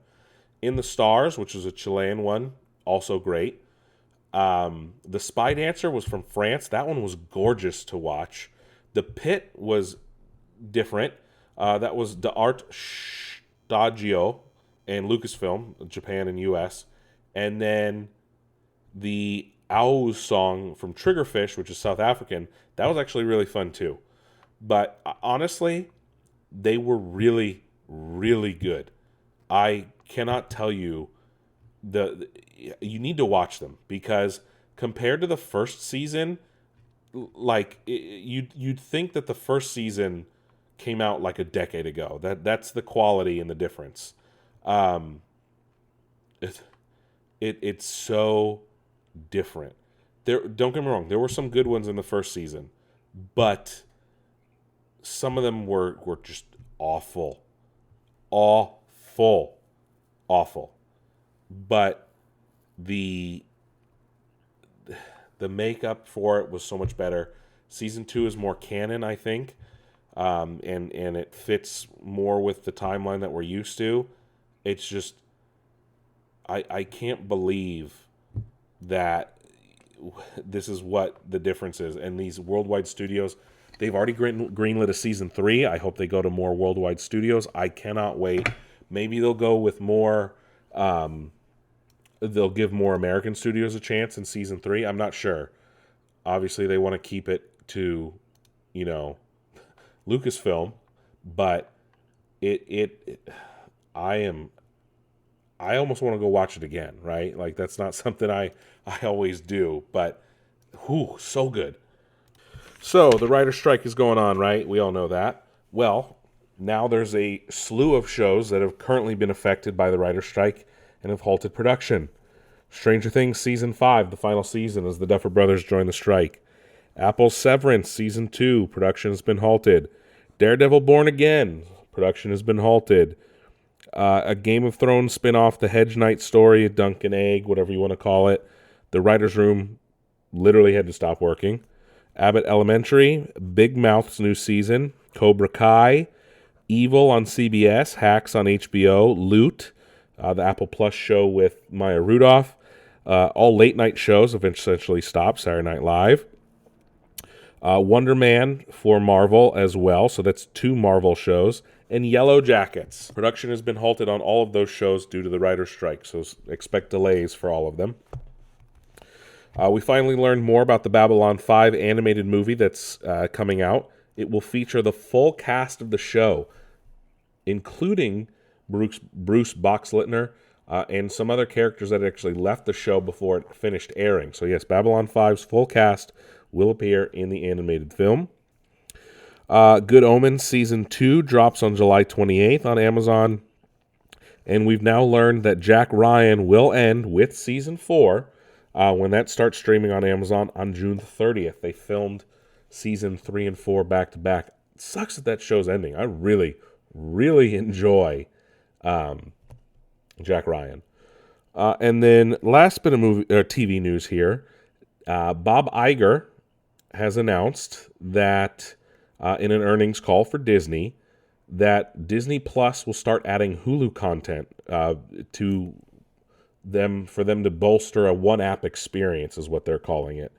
In the Stars, which is a Chilean one, also great. The Spy Dancer was from France. That one was gorgeous to watch. The Pit was different. That was D'Art Stagio and Lucasfilm, Japan and US. And then the Aouz song from Triggerfish, which is South African, that was actually really fun too. But honestly, they were really, really good. I cannot tell you you need to watch them, because compared to the first season, like you'd think that the first season came out like a decade ago. That's the quality and the difference. It's so different. Don't get me wrong, there were some good ones in the first season, but some of them were just awful. Awful. Awful. But the makeup for it was so much better. Season 2 is more canon, I think, and it fits more with the timeline that we're used to. It's just, I can't believe that this is what the difference is. And these worldwide studios, they've already greenlit a season 3. I hope they go to more worldwide studios. I cannot wait. Maybe they'll go with more. They'll give more American studios a chance in season 3. I'm not sure. Obviously, they want to keep it to, Lucasfilm, but I almost want to go watch it again, right? Like, that's not something I always do, but so good. So the writer's strike is going on, right? We all know that. Well, now there's a slew of shows that have currently been affected by the writer's strike and have halted production. Stranger Things Season 5, the final season, as the Duffer Brothers join the strike. Apple's Severance Season 2, production has been halted. Daredevil Born Again, production has been halted. A Game of Thrones spin-off, The Hedge Knight story, Dunk and Egg, whatever you want to call it. The writer's room literally had to stop working. Abbott Elementary, Big Mouth's new season. Cobra Kai, Evil on CBS, Hacks on HBO, Loot, the Apple Plus show with Maya Rudolph. All late night shows have essentially stopped. Saturday Night Live. Wonder Man for Marvel as well. So that's 2 Marvel shows. And Yellow Jackets. Production has been halted on all of those shows due to the writer's strike. So expect delays for all of them. We finally learned more about the Babylon 5 animated movie that's coming out. It will feature the full cast of the show, including Bruce Boxleitner and some other characters that actually left the show before it finished airing. So yes, Babylon 5's full cast will appear in the animated film. Good Omens Season 2 drops on July 28th on Amazon. And we've now learned that Jack Ryan will end with Season 4 when that starts streaming on Amazon on June 30th. They filmed Season 3 and 4 back-to-back. It sucks that show's ending. I really, really enjoy Jack Ryan. And then last bit of TV news here. Bob Iger has announced that in an earnings call for Disney that Disney Plus will start adding Hulu content to them for them to bolster a one-app experience is what they're calling it.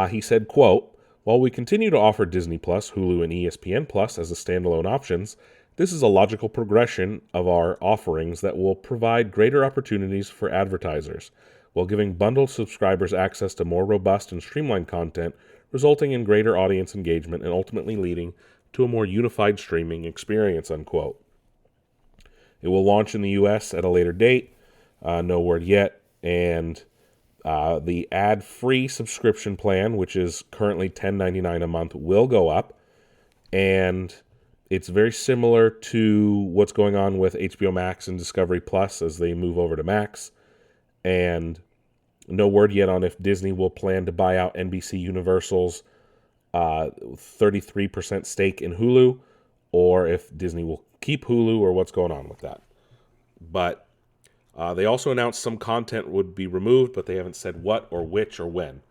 He said, quote, "While we continue to offer Disney Plus, Hulu, and ESPN Plus as a standalone options, this is a logical progression of our offerings that will provide greater opportunities for advertisers, while giving bundled subscribers access to more robust and streamlined content, resulting in greater audience engagement and ultimately leading to a more unified streaming experience," unquote. It will launch in the U.S. at a later date, no word yet, and the ad-free subscription plan, which is currently $10.99 a month, will go up, and it's very similar to what's going on with HBO Max and Discovery Plus as they move over to Max. And no word yet on if Disney will plan to buy out NBC Universal's 33% stake in Hulu, or if Disney will keep Hulu, or what's going on with that. But they also announced some content would be removed, but they haven't said what or which or when.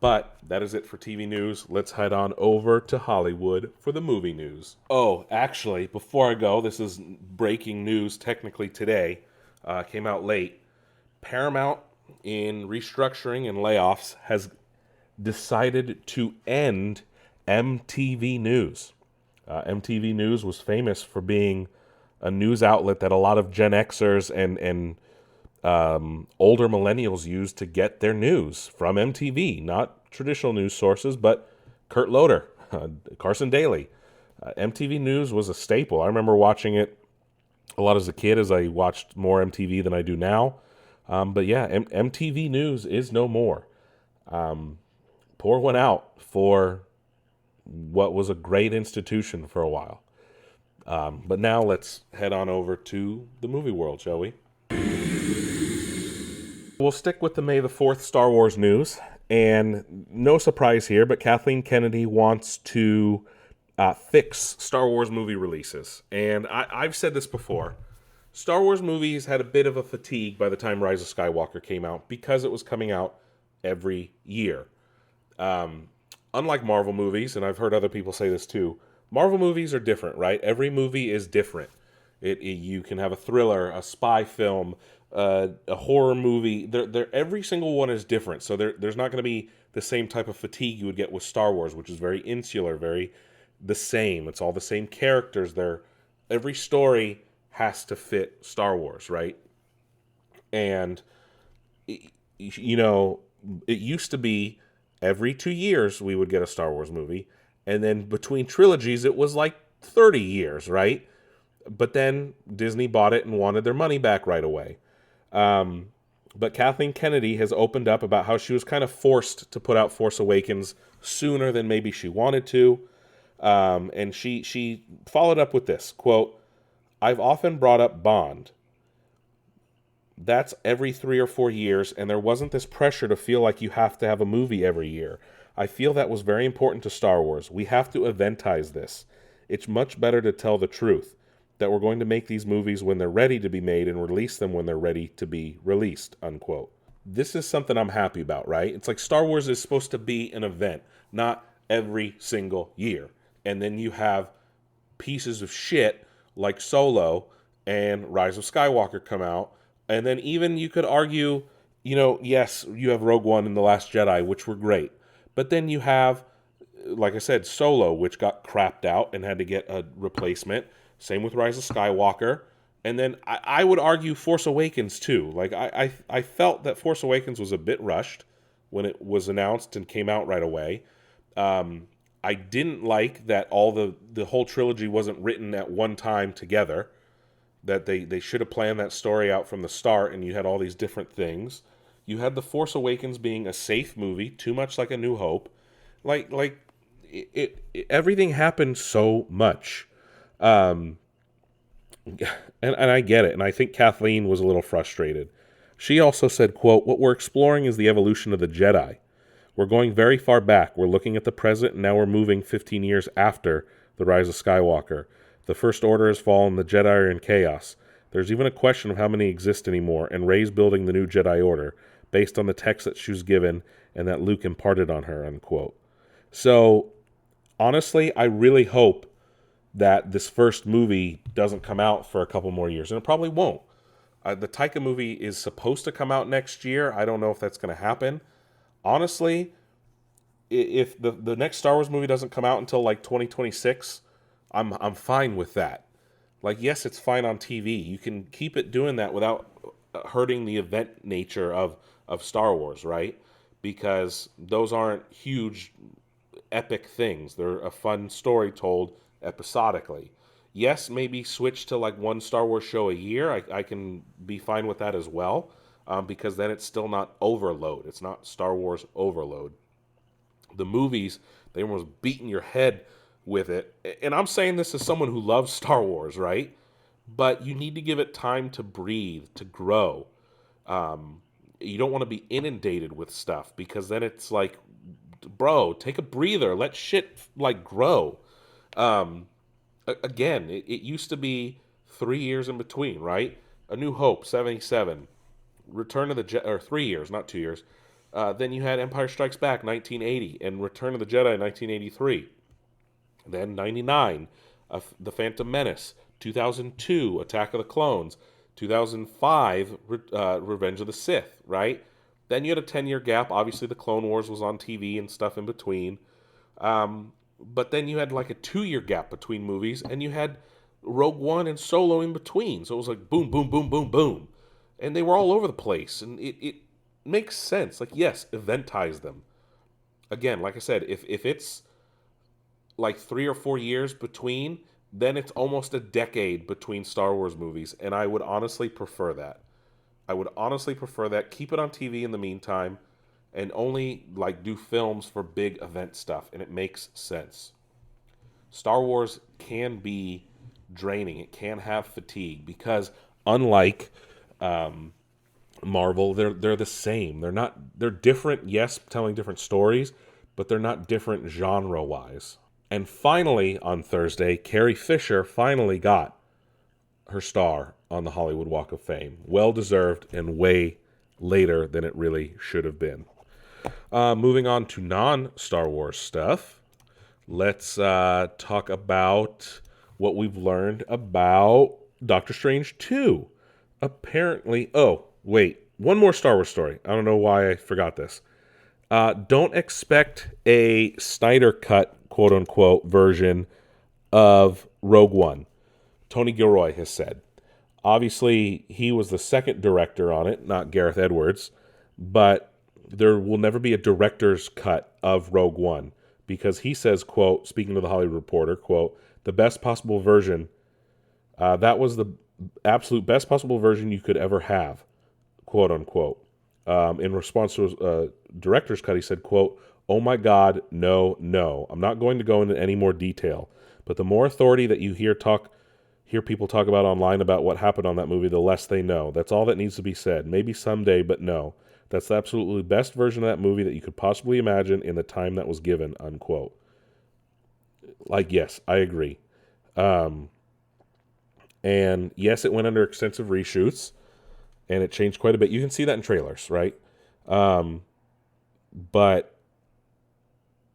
But that is it for TV news. Let's head on over to Hollywood for the movie news. Oh, actually, before I go, this is breaking news technically today. Came out late. Paramount, in restructuring and layoffs, has decided to end MTV News. MTV News was famous for being a news outlet that a lot of Gen Xers and older millennials use to get their news from MTV. Not traditional news sources, but Kurt Loder, Carson Daly. MTV News was a staple. I remember watching it a lot as a kid, as I watched more MTV than I do now. But yeah, MTV News is no more. Pour one out for what was a great institution for a while. But now let's head on over to the movie world, shall we? We'll stick with the May the 4th Star Wars news. And no surprise here, but Kathleen Kennedy wants to fix Star Wars movie releases. And I've said this before. Star Wars movies had a bit of a fatigue by the time Rise of Skywalker came out because it was coming out every year. Unlike Marvel movies, and I've heard other people say this too, Marvel movies are different, right? Every movie is different. You can have a thriller, a spy film, a horror movie. Every single one is different. So there's not going to be the same type of fatigue you would get with Star Wars, which is very insular, very the same. It's all the same characters. Every story has to fit Star Wars, right? And you know, it used to be every 2 years we would get a Star Wars movie, and then between trilogies it was like 30 years, right? But then Disney bought it and wanted their money back right away. But Kathleen Kennedy has opened up about how she was kind of forced to put out Force Awakens sooner than maybe she wanted to. And she followed up with this, quote, "I've often brought up Bond. That's every 3 or 4 years, and there wasn't this pressure to feel like you have to have a movie every year. I feel that was very important to Star Wars. We have to eventize this. It's much better to tell the truth, that we're going to make these movies when they're ready to be made and release them when they're ready to be released," unquote. This is something I'm happy about, right? It's like Star Wars is supposed to be an event, not every single year. And then you have pieces of shit like Solo and Rise of Skywalker come out. And then even you could argue, yes, you have Rogue One and The Last Jedi, which were great. But then you have, like I said, Solo, which got crapped out and had to get a replacement. Same with Rise of Skywalker. And then I would argue Force Awakens, too. Like, I felt that Force Awakens was a bit rushed when it was announced and came out right away. I didn't like that all the whole trilogy wasn't written at one time together. That they should have planned that story out from the start, and you had all these different things. You had The Force Awakens being a safe movie, too much like A New Hope. Everything happened so much. And I get it, and I think Kathleen was a little frustrated. She also said, quote, "What we're exploring is the evolution of the Jedi. We're going very far back. We're looking at the present, and now we're moving 15 years after the Rise of Skywalker. The First Order has fallen, the Jedi are in chaos. There's even a question of how many exist anymore, and Rey's building the new Jedi Order, based on the text that she was given and that Luke imparted on her," unquote. So, honestly, I really hope that this first movie doesn't come out for a couple more years, and it probably won't. The Taika movie is supposed to come out next year. I don't know if that's going to happen. Honestly, if the next Star Wars movie doesn't come out until like 2026, I'm fine with that. Like, yes, it's fine on TV. You can keep it doing that without hurting the event nature of Star Wars, right? Because those aren't huge, epic things. They're a fun story told episodically. Yes, maybe switch to like one Star Wars show a year. I can be fine with that as well, because then it's still not overload. It's not Star Wars overload. The movies, they almost beating your head with it. And I'm saying this as someone who loves Star Wars, right? But you need to give it time to breathe, to grow. You don't want to be inundated with stuff, because then it's like, bro, take a breather. Let shit like grow. Again, it used to be 3 years in between, right? A New Hope, 77. Return of the Jedi, or 3 years, not 2 years. Then you had Empire Strikes Back, 1980, and Return of the Jedi, 1983. Then 99, The Phantom Menace. 2002, Attack of the Clones. 2005, Revenge of the Sith, right? Then you had a 10-year gap. Obviously, the Clone Wars was on TV and stuff in between. But then you had like a 2-year gap between movies, and you had Rogue One and Solo in between. So it was like boom, boom, boom, boom, boom. And they were all over the place. And it makes sense. Like, yes, eventize them. Again, like I said, if it's like 3 or 4 years between, then it's almost a decade between Star Wars movies. And I would honestly prefer that. Keep it on TV in the meantime, and only like do films for big event stuff, and it makes sense. Star Wars can be draining. It can have fatigue, because unlike Marvel, they're the same. They're different, yes, telling different stories, but they're not different genre-wise. And finally, on Thursday, Carrie Fisher finally got her star on the Hollywood Walk of Fame. Well deserved and way later than it really should have been. Moving on to non-Star Wars stuff, let's talk about what we've learned about Doctor Strange 2. Apparently, oh, wait, one more Star Wars story. I don't know why I forgot this. Don't expect a Snyder Cut, quote-unquote, version of Rogue One. Tony Gilroy has said. Obviously, he was the second director on it, not Gareth Edwards, but there will never be a director's cut of Rogue One because he says, quote, speaking to the Hollywood Reporter, quote, the best possible version, that was the absolute best possible version you could ever have, quote unquote. In response to a director's cut, he said, quote, oh my God, no. I'm not going to go into any more detail, but the more authority that you hear people talk about online about what happened on that movie, the less they know. That's all that needs to be said. Maybe someday, but no. That's the absolutely best version of that movie that you could possibly imagine in the time that was given, unquote. Like, yes, I agree. And yes, it went under extensive reshoots, and it changed quite a bit. You can see that in trailers, right? But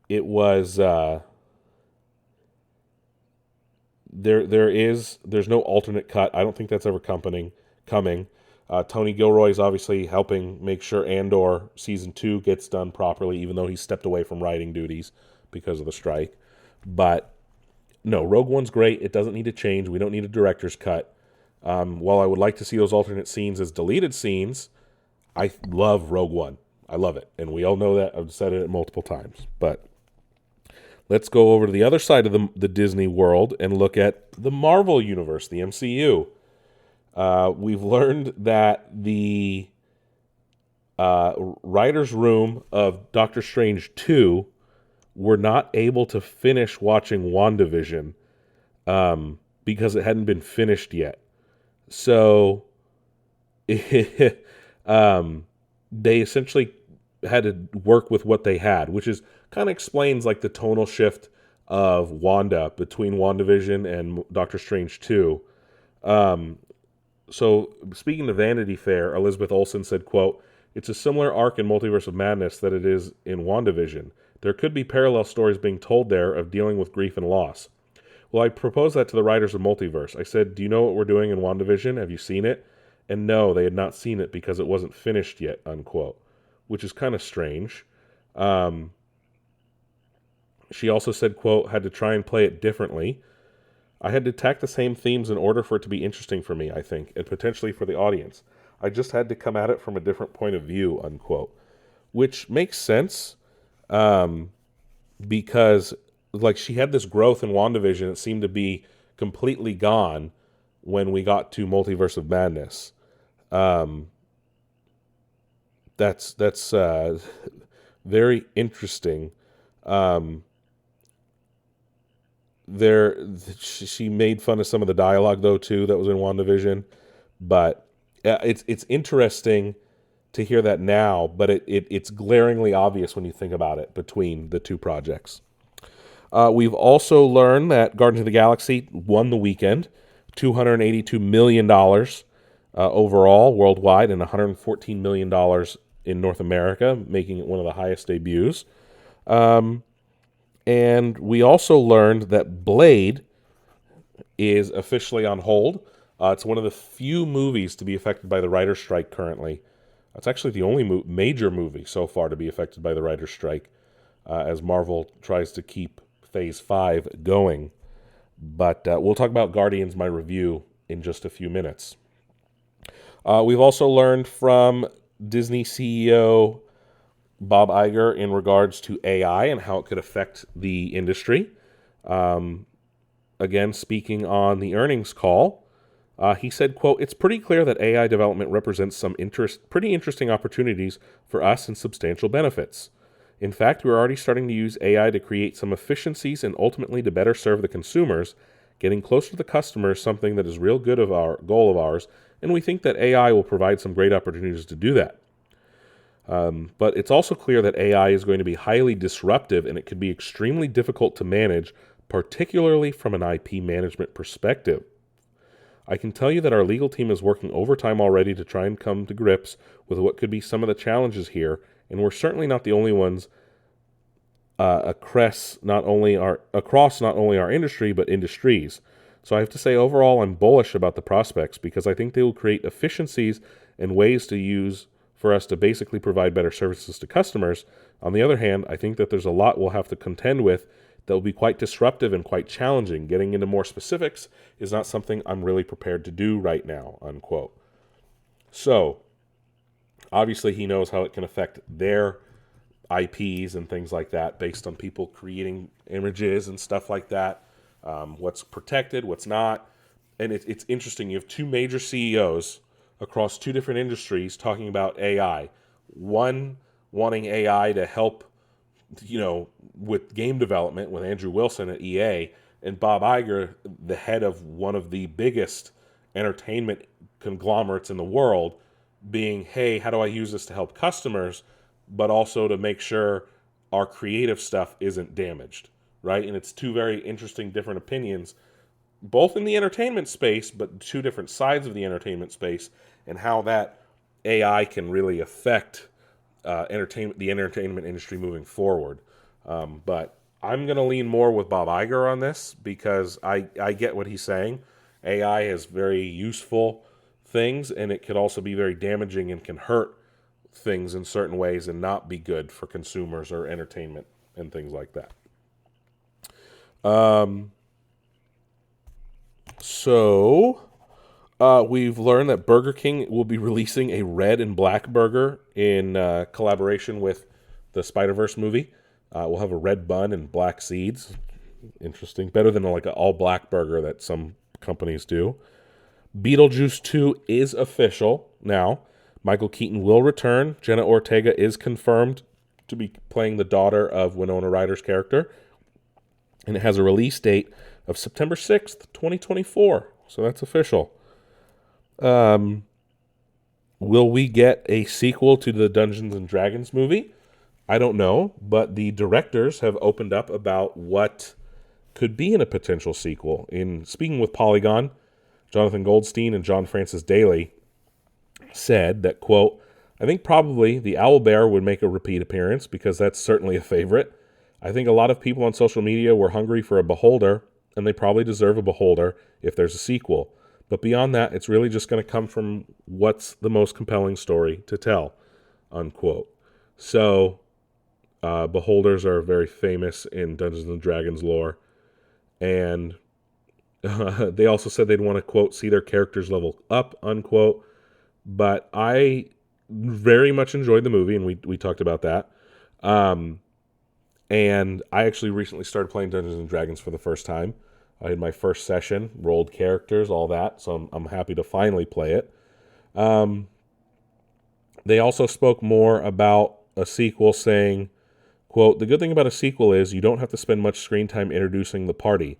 it was there's no alternate cut. I don't think that's ever coming. Tony Gilroy is obviously helping make sure Andor season 2 gets done properly, even though he stepped away from writing duties because of the strike. But no, Rogue One's great. It doesn't need to change. We don't need a director's cut. While I would like to see those alternate scenes as deleted scenes, I love Rogue One. I love it. And we all know that. I've said it multiple times. But let's go over to the other side of the Disney world and look at the Marvel Universe, the MCU. We've learned that the writer's room of Doctor Strange 2 were not able to finish watching WandaVision because it hadn't been finished yet. So they essentially had to work with what they had, which is kind of explains like the tonal shift of Wanda between WandaVision and Doctor Strange 2. So speaking to Vanity Fair, Elizabeth Olsen said, quote, it's a similar arc in Multiverse of Madness that it is in WandaVision. There could be parallel stories being told there of dealing with grief and loss. Well, I proposed that to the writers of Multiverse. I said, do you know what we're doing in WandaVision? Have you seen it? And no, they had not seen it because it wasn't finished yet, unquote, which is kind of strange. She also said, quote, had to try and play it differently. I had to attack the same themes in order for it to be interesting for me, I think, and potentially for the audience. I just had to come at it from a different point of view, unquote, which makes sense because like she had this growth in WandaVision. It seemed to be completely gone when we got to Multiverse of Madness. That's very interesting. She made fun of some of the dialogue though too that was in WandaVision, but it's interesting to hear that now. But it's glaringly obvious when you think about it between the two projects. We've also learned that Guardians of the Galaxy won the weekend, $282 million overall worldwide, and $114 million in North America, making it one of the highest debuts. And we also learned that Blade is officially on hold. It's one of the few movies to be affected by the writer's strike currently. It's actually the only major movie so far to be affected by the writer's strike, as Marvel tries to keep Phase 5 going. But we'll talk about Guardians, my review, in just a few minutes. We've also learned from Disney CEO Bob Iger in regards to AI and how it could affect the industry. Again, speaking on the earnings call, he said, quote, it's pretty clear that AI development represents some pretty interesting opportunities for us and substantial benefits. In fact, we're already starting to use AI to create some efficiencies and ultimately to better serve the consumers. Getting closer to the customer is something that is real good of our goal of ours, and we think that AI will provide some great opportunities to do that. But it's also clear that AI is going to be highly disruptive and it could be extremely difficult to manage, particularly from an IP management perspective. I can tell you that our legal team is working overtime already to try and come to grips with what could be some of the challenges here, and we're certainly not the only ones across not only our industry but industries. So I have to say, overall, I'm bullish about the prospects because I think they will create efficiencies and ways to use for us to basically provide better services to customers. On the other hand, I think that there's a lot we'll have to contend with that will be quite disruptive and quite challenging. Getting into more specifics is not something I'm really prepared to do right now, unquote. So, obviously he knows how it can affect their IPs and things like that based on people creating images and stuff like that. What's protected, what's not. And it's interesting. You have two major CEOs across two different industries talking about AI. One wanting AI to help, with game development with Andrew Wilson at EA, and Bob Iger, the head of one of the biggest entertainment conglomerates in the world, being, hey, how do I use this to help customers, but also to make sure our creative stuff isn't damaged, right? And it's two very interesting, different opinions, both in the entertainment space, but two different sides of the entertainment space, and how that AI can really affect the entertainment industry moving forward. But I'm going to lean more with Bob Iger on this because I get what he's saying. AI has very useful things, and it could also be very damaging and can hurt things in certain ways and not be good for consumers or entertainment and things like that. We've learned that Burger King will be releasing a red and black burger in collaboration with the Spider-Verse movie. We'll have a red bun and black seeds. Interesting. Better than like an all-black burger that some companies do. Beetlejuice 2 is official now. Michael Keaton will return. Jenna Ortega is confirmed to be playing the daughter of Winona Ryder's character. And it has a release date of September 6th, 2024. So that's official. Will we get a sequel to the Dungeons and Dragons movie? I don't know, but the directors have opened up about what could be in a potential sequel. In speaking with Polygon, Jonathan Goldstein and John Francis Daly said that, quote, I think probably the Owlbear would make a repeat appearance because that's certainly a favorite. I think a lot of people on social media were hungry for a Beholder, and they probably deserve a Beholder if there's a sequel. But beyond that, it's really just going to come from what's the most compelling story to tell, unquote. So, Beholders are very famous in Dungeons & Dragons lore. And they also said they'd want to, quote, see their characters level up, unquote. But I very much enjoyed the movie, and we talked about that. And I actually recently started playing Dungeons & Dragons for the first time. I had my first session, rolled characters, all that, so I'm happy to finally play it. They also spoke more about a sequel, saying, quote, the good thing about a sequel is you don't have to spend much screen time introducing the party.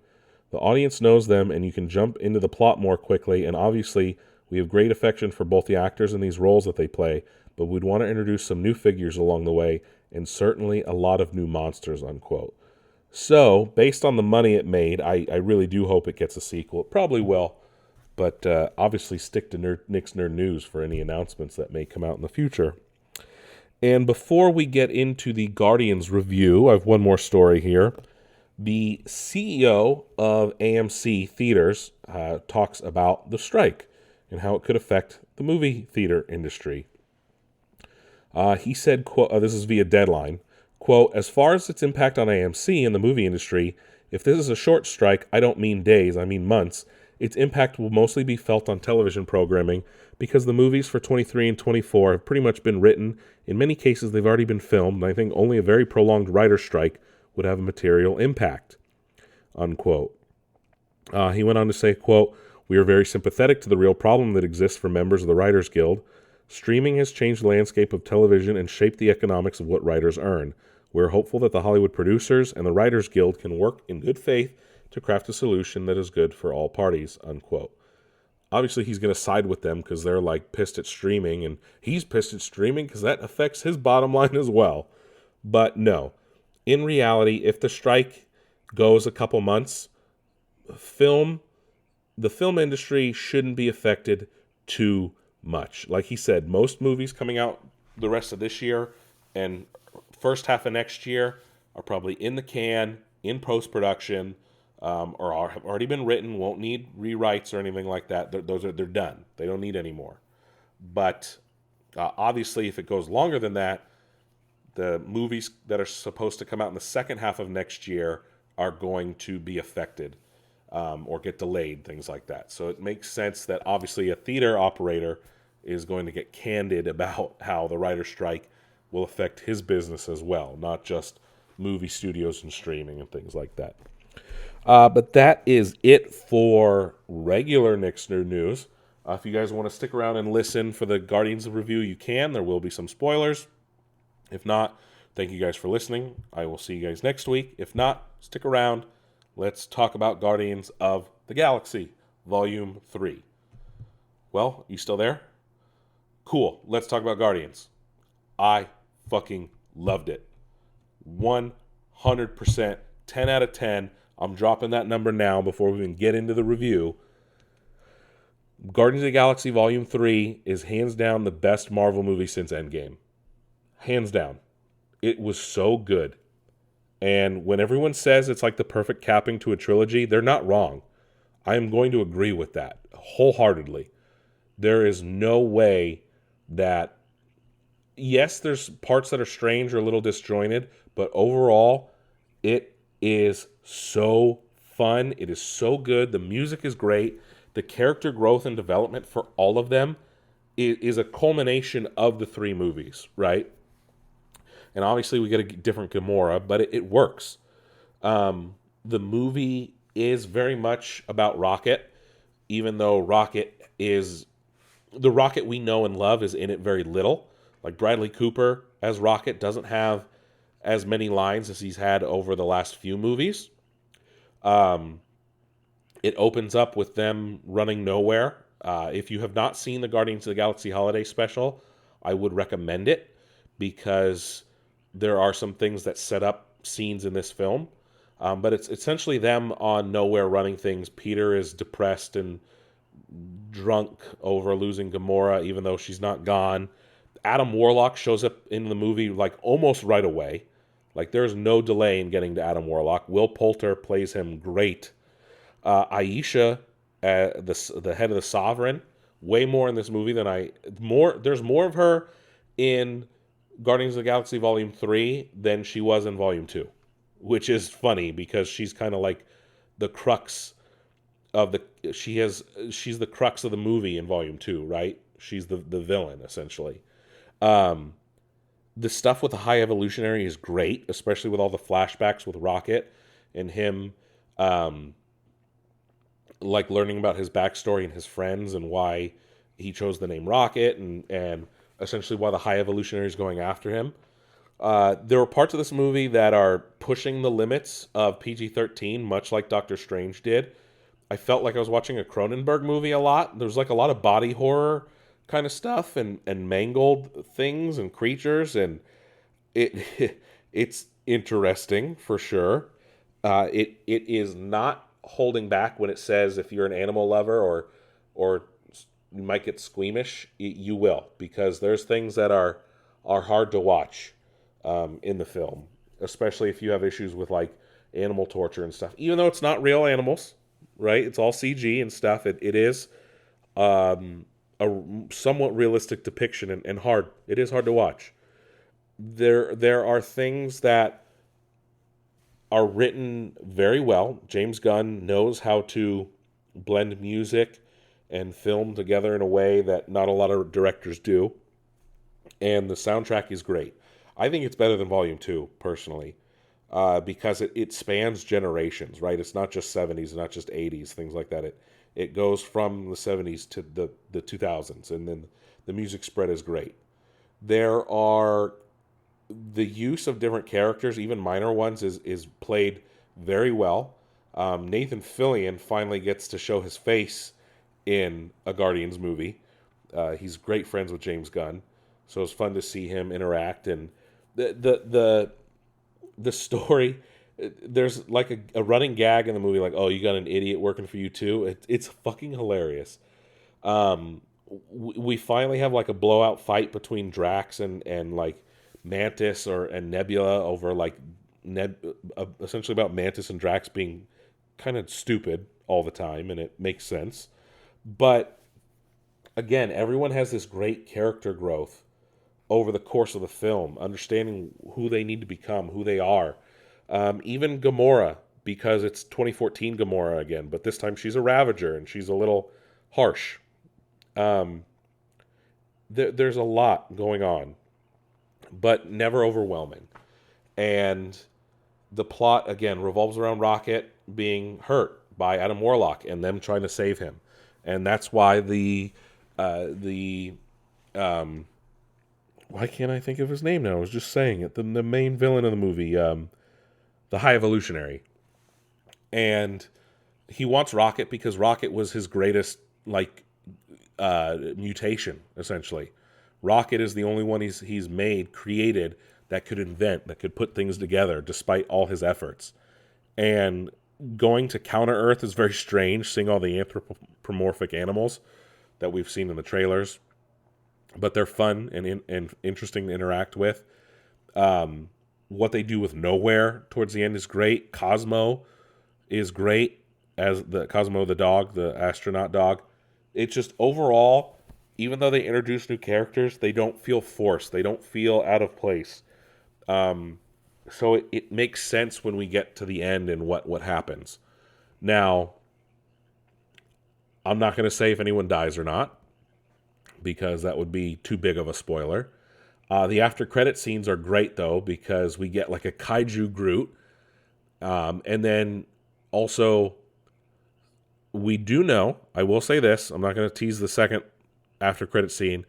The audience knows them, and you can jump into the plot more quickly, and obviously we have great affection for both the actors in these roles that they play, but we'd want to introduce some new figures along the way, and certainly a lot of new monsters, unquote. So, based on the money it made, I really do hope it gets a sequel. It probably will, but obviously stick to Nick's Nerd News for any announcements that may come out in the future. And before we get into the Guardians review, I have one more story here. The CEO of AMC Theaters talks about the strike and how it could affect the movie theater industry. He said, quote, this is via Deadline, quote, as far as its impact on AMC and the movie industry, if this is a short strike, I don't mean days, I mean months. Its impact will mostly be felt on television programming because the movies for 23 and 24 have pretty much been written. In many cases, they've already been filmed, and I think only a very prolonged writer's strike would have a material impact, unquote. He went on to say, quote, we are very sympathetic to the real problem that exists for members of the Writers Guild. Streaming has changed the landscape of television and shaped the economics of what writers earn. We're hopeful that the Hollywood producers and the Writers Guild can work in good faith to craft a solution that is good for all parties, unquote. Obviously, he's going to side with them because they're like pissed at streaming, and he's pissed at streaming because that affects his bottom line as well. But no, in reality, if the strike goes a couple months, film the film industry shouldn't be affected too much. Like he said, most movies coming out the rest of this year and first half of next year are probably in the can, in post production, or have already been written. Won't need rewrites or anything like that. They're done. They don't need any more. But obviously, if it goes longer than that, the movies that are supposed to come out in the second half of next year are going to be affected or get delayed, things like that. So it makes sense that obviously a theater operator is going to get candid about how the writer's strike will affect his business as well, not just movie studios and streaming and things like that. But that is it for regular Nick's Nerd News. If you guys want to stick around and listen for the Guardians review, you can. There will be some spoilers. If not, thank you guys for listening. I will see you guys next week. If not, stick around. Let's talk about Guardians of the Galaxy, Volume 3. Well, you still there? Cool. Let's talk about Guardians. I fucking loved it. 100%, 10 out of 10. I'm dropping that number now before we even get into the review. Guardians of the Galaxy Volume 3 is hands down the best Marvel movie since Endgame. Hands down. It was so good. And when everyone says it's like the perfect capping to a trilogy, they're not wrong. I am going to agree with that wholeheartedly. There is no way that... Yes, there's parts that are strange or a little disjointed, but overall, it is so fun. It is so good. The music is great. The character growth and development for all of them is a culmination of the three movies, right? And obviously we get a different Gamora, but it works. The movie is very much about Rocket, even though the Rocket we know and love is in it very little. Like Bradley Cooper as Rocket doesn't have as many lines as he's had over the last few movies. It opens up with them running nowhere. If you have not seen the Guardians of the Galaxy Holiday Special, I would recommend it because there are some things that set up scenes in this film. But it's essentially them on nowhere running things. Peter is depressed and drunk over losing Gamora, even though she's not gone. Adam Warlock shows up in the movie like almost right away. Like there's no delay in getting to Adam Warlock. Will Poulter plays him great. Aisha, the head of the Sovereign, way more in this movie than there's more of her in Guardians of the Galaxy Volume 3 than she was in Volume 2, which is funny because she's kind of like the crux of she's the crux of the movie in Volume 2, right? She's the villain, essentially. The stuff with the High Evolutionary is great, especially with all the flashbacks with Rocket and him like learning about his backstory and his friends and why he chose the name Rocket and essentially why the High Evolutionary is going after him. There are parts of this movie that are pushing the limits of PG-13, much like Doctor Strange did. I felt like I was watching a Cronenberg movie a lot. There's like a lot of body horror kind of stuff and mangled things and creatures, and it's interesting for sure. It is not holding back when it says if you're an animal lover or you might get squeamish, you will, because there's things that are hard to watch in the film, especially if you have issues with like animal torture and stuff. Even though it's not real animals, right? It's all CG and stuff. It is a somewhat realistic depiction and hard. It is hard to watch. There are things that are written very well. James Gunn knows how to blend music and film together in a way that not a lot of directors do. And the soundtrack is great. I think it's better than Volume 2, personally, because it spans generations, right? It's not just 70s, not just 80s, things like that. It goes from the 70s to the 2000s, and then the music spread is great. There are the use of different characters, even minor ones, is played very well. Nathan Fillion finally gets to show his face in a Guardians movie. He's great friends with James Gunn, so it's fun to see him interact. And the story, there's like a running gag in the movie, like, oh, you got an idiot working for you too. It's fucking hilarious. We finally have like a blowout fight between Drax and like Mantis and Nebula over like essentially about Mantis and Drax being kind of stupid all the time, and it makes sense. But again, everyone has this great character growth over the course of the film, understanding who they need to become, who they are. Even Gamora, because it's 2014 Gamora again, but this time she's a Ravager and she's a little harsh. There's a lot going on, but never overwhelming. And the plot, again, revolves around Rocket being hurt by Adam Warlock and them trying to save him. And that's why why can't I think of his name now? I was just saying it. The main villain of the movie, the High Evolutionary. And he wants Rocket because Rocket was his greatest, like, mutation, essentially. Rocket is the only one he's created, that could invent, that could put things together, despite all his efforts. And going to Counter Earth is very strange, seeing all the anthropomorphic animals that we've seen in the trailers. But they're fun and interesting to interact with. What they do with Nowhere towards the end is great. Cosmo is great as the Cosmo the dog, the astronaut dog. It's just overall, even though they introduce new characters, they don't feel forced. They don't feel out of place. So it makes sense when we get to the end and what happens. Now, I'm not going to say if anyone dies or not, because that would be too big of a spoiler. The after credit scenes are great, though, because we get like a kaiju Groot. And then also, we do know, I will say this, I'm not going to tease the second after credit scene,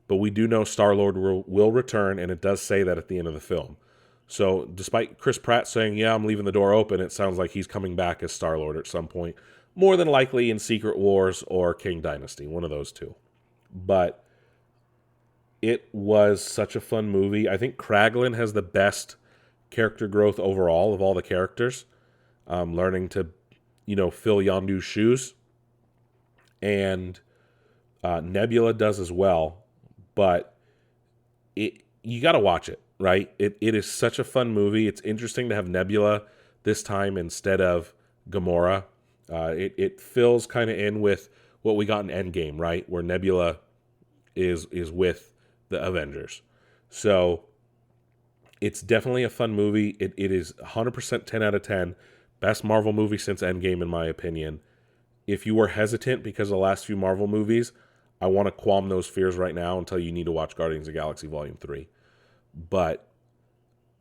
but we do know Star-Lord will return, and it does say that at the end of the film. So despite Chris Pratt saying, yeah, I'm leaving the door open, it sounds like he's coming back as Star-Lord at some point. More than likely in Secret Wars or King Dynasty, one of those two. But it was such a fun movie. I think Kraglin has the best character growth overall of all the characters. Learning to, fill Yondu's shoes. And Nebula does as well. But you got to watch it, right? It is such a fun movie. It's interesting to have Nebula this time instead of Gamora. It fills kind of in with what we got in Endgame, right? Where Nebula is with the Avengers. So it's definitely a fun movie. It is 100% 10 out of 10. Best Marvel movie since Endgame, in my opinion. If you were hesitant because of the last few Marvel movies, I want to qualm those fears right now and tell you need to watch Guardians of the Galaxy Volume 3. But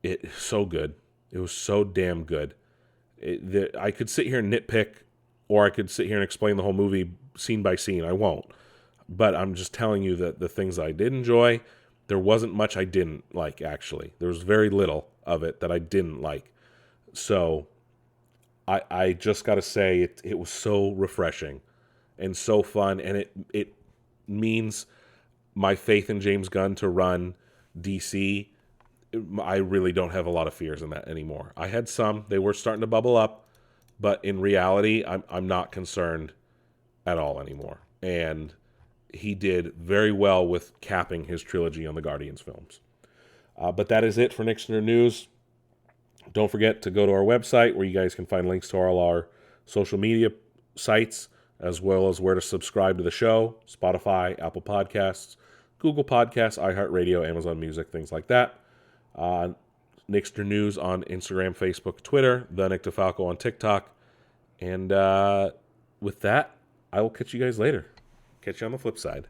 it's so good. It was so damn good. I could sit here and nitpick, or I could sit here and explain the whole movie scene by scene. I won't. But I'm just telling you that the things I did enjoy, there wasn't much I didn't like, actually. There was very little of it that I didn't like. So I just got to say it was so refreshing and so fun, and it means my faith in James Gunn to run DC, I really don't have a lot of fears in that anymore. I had some. They were starting to bubble up, but in reality, I'm not concerned at all anymore. And he did very well with capping his trilogy on the Guardians films. But that is it for Nixner News. Don't forget to go to our website where you guys can find links to all our social media sites, as well as where to subscribe to the show: Spotify, Apple Podcasts, Google Podcasts, iHeartRadio, Amazon Music, things like that. Nixner News on Instagram, Facebook, Twitter, The Nick DeFalco on TikTok. And with that, I will catch you guys later. Catch you on the flip side.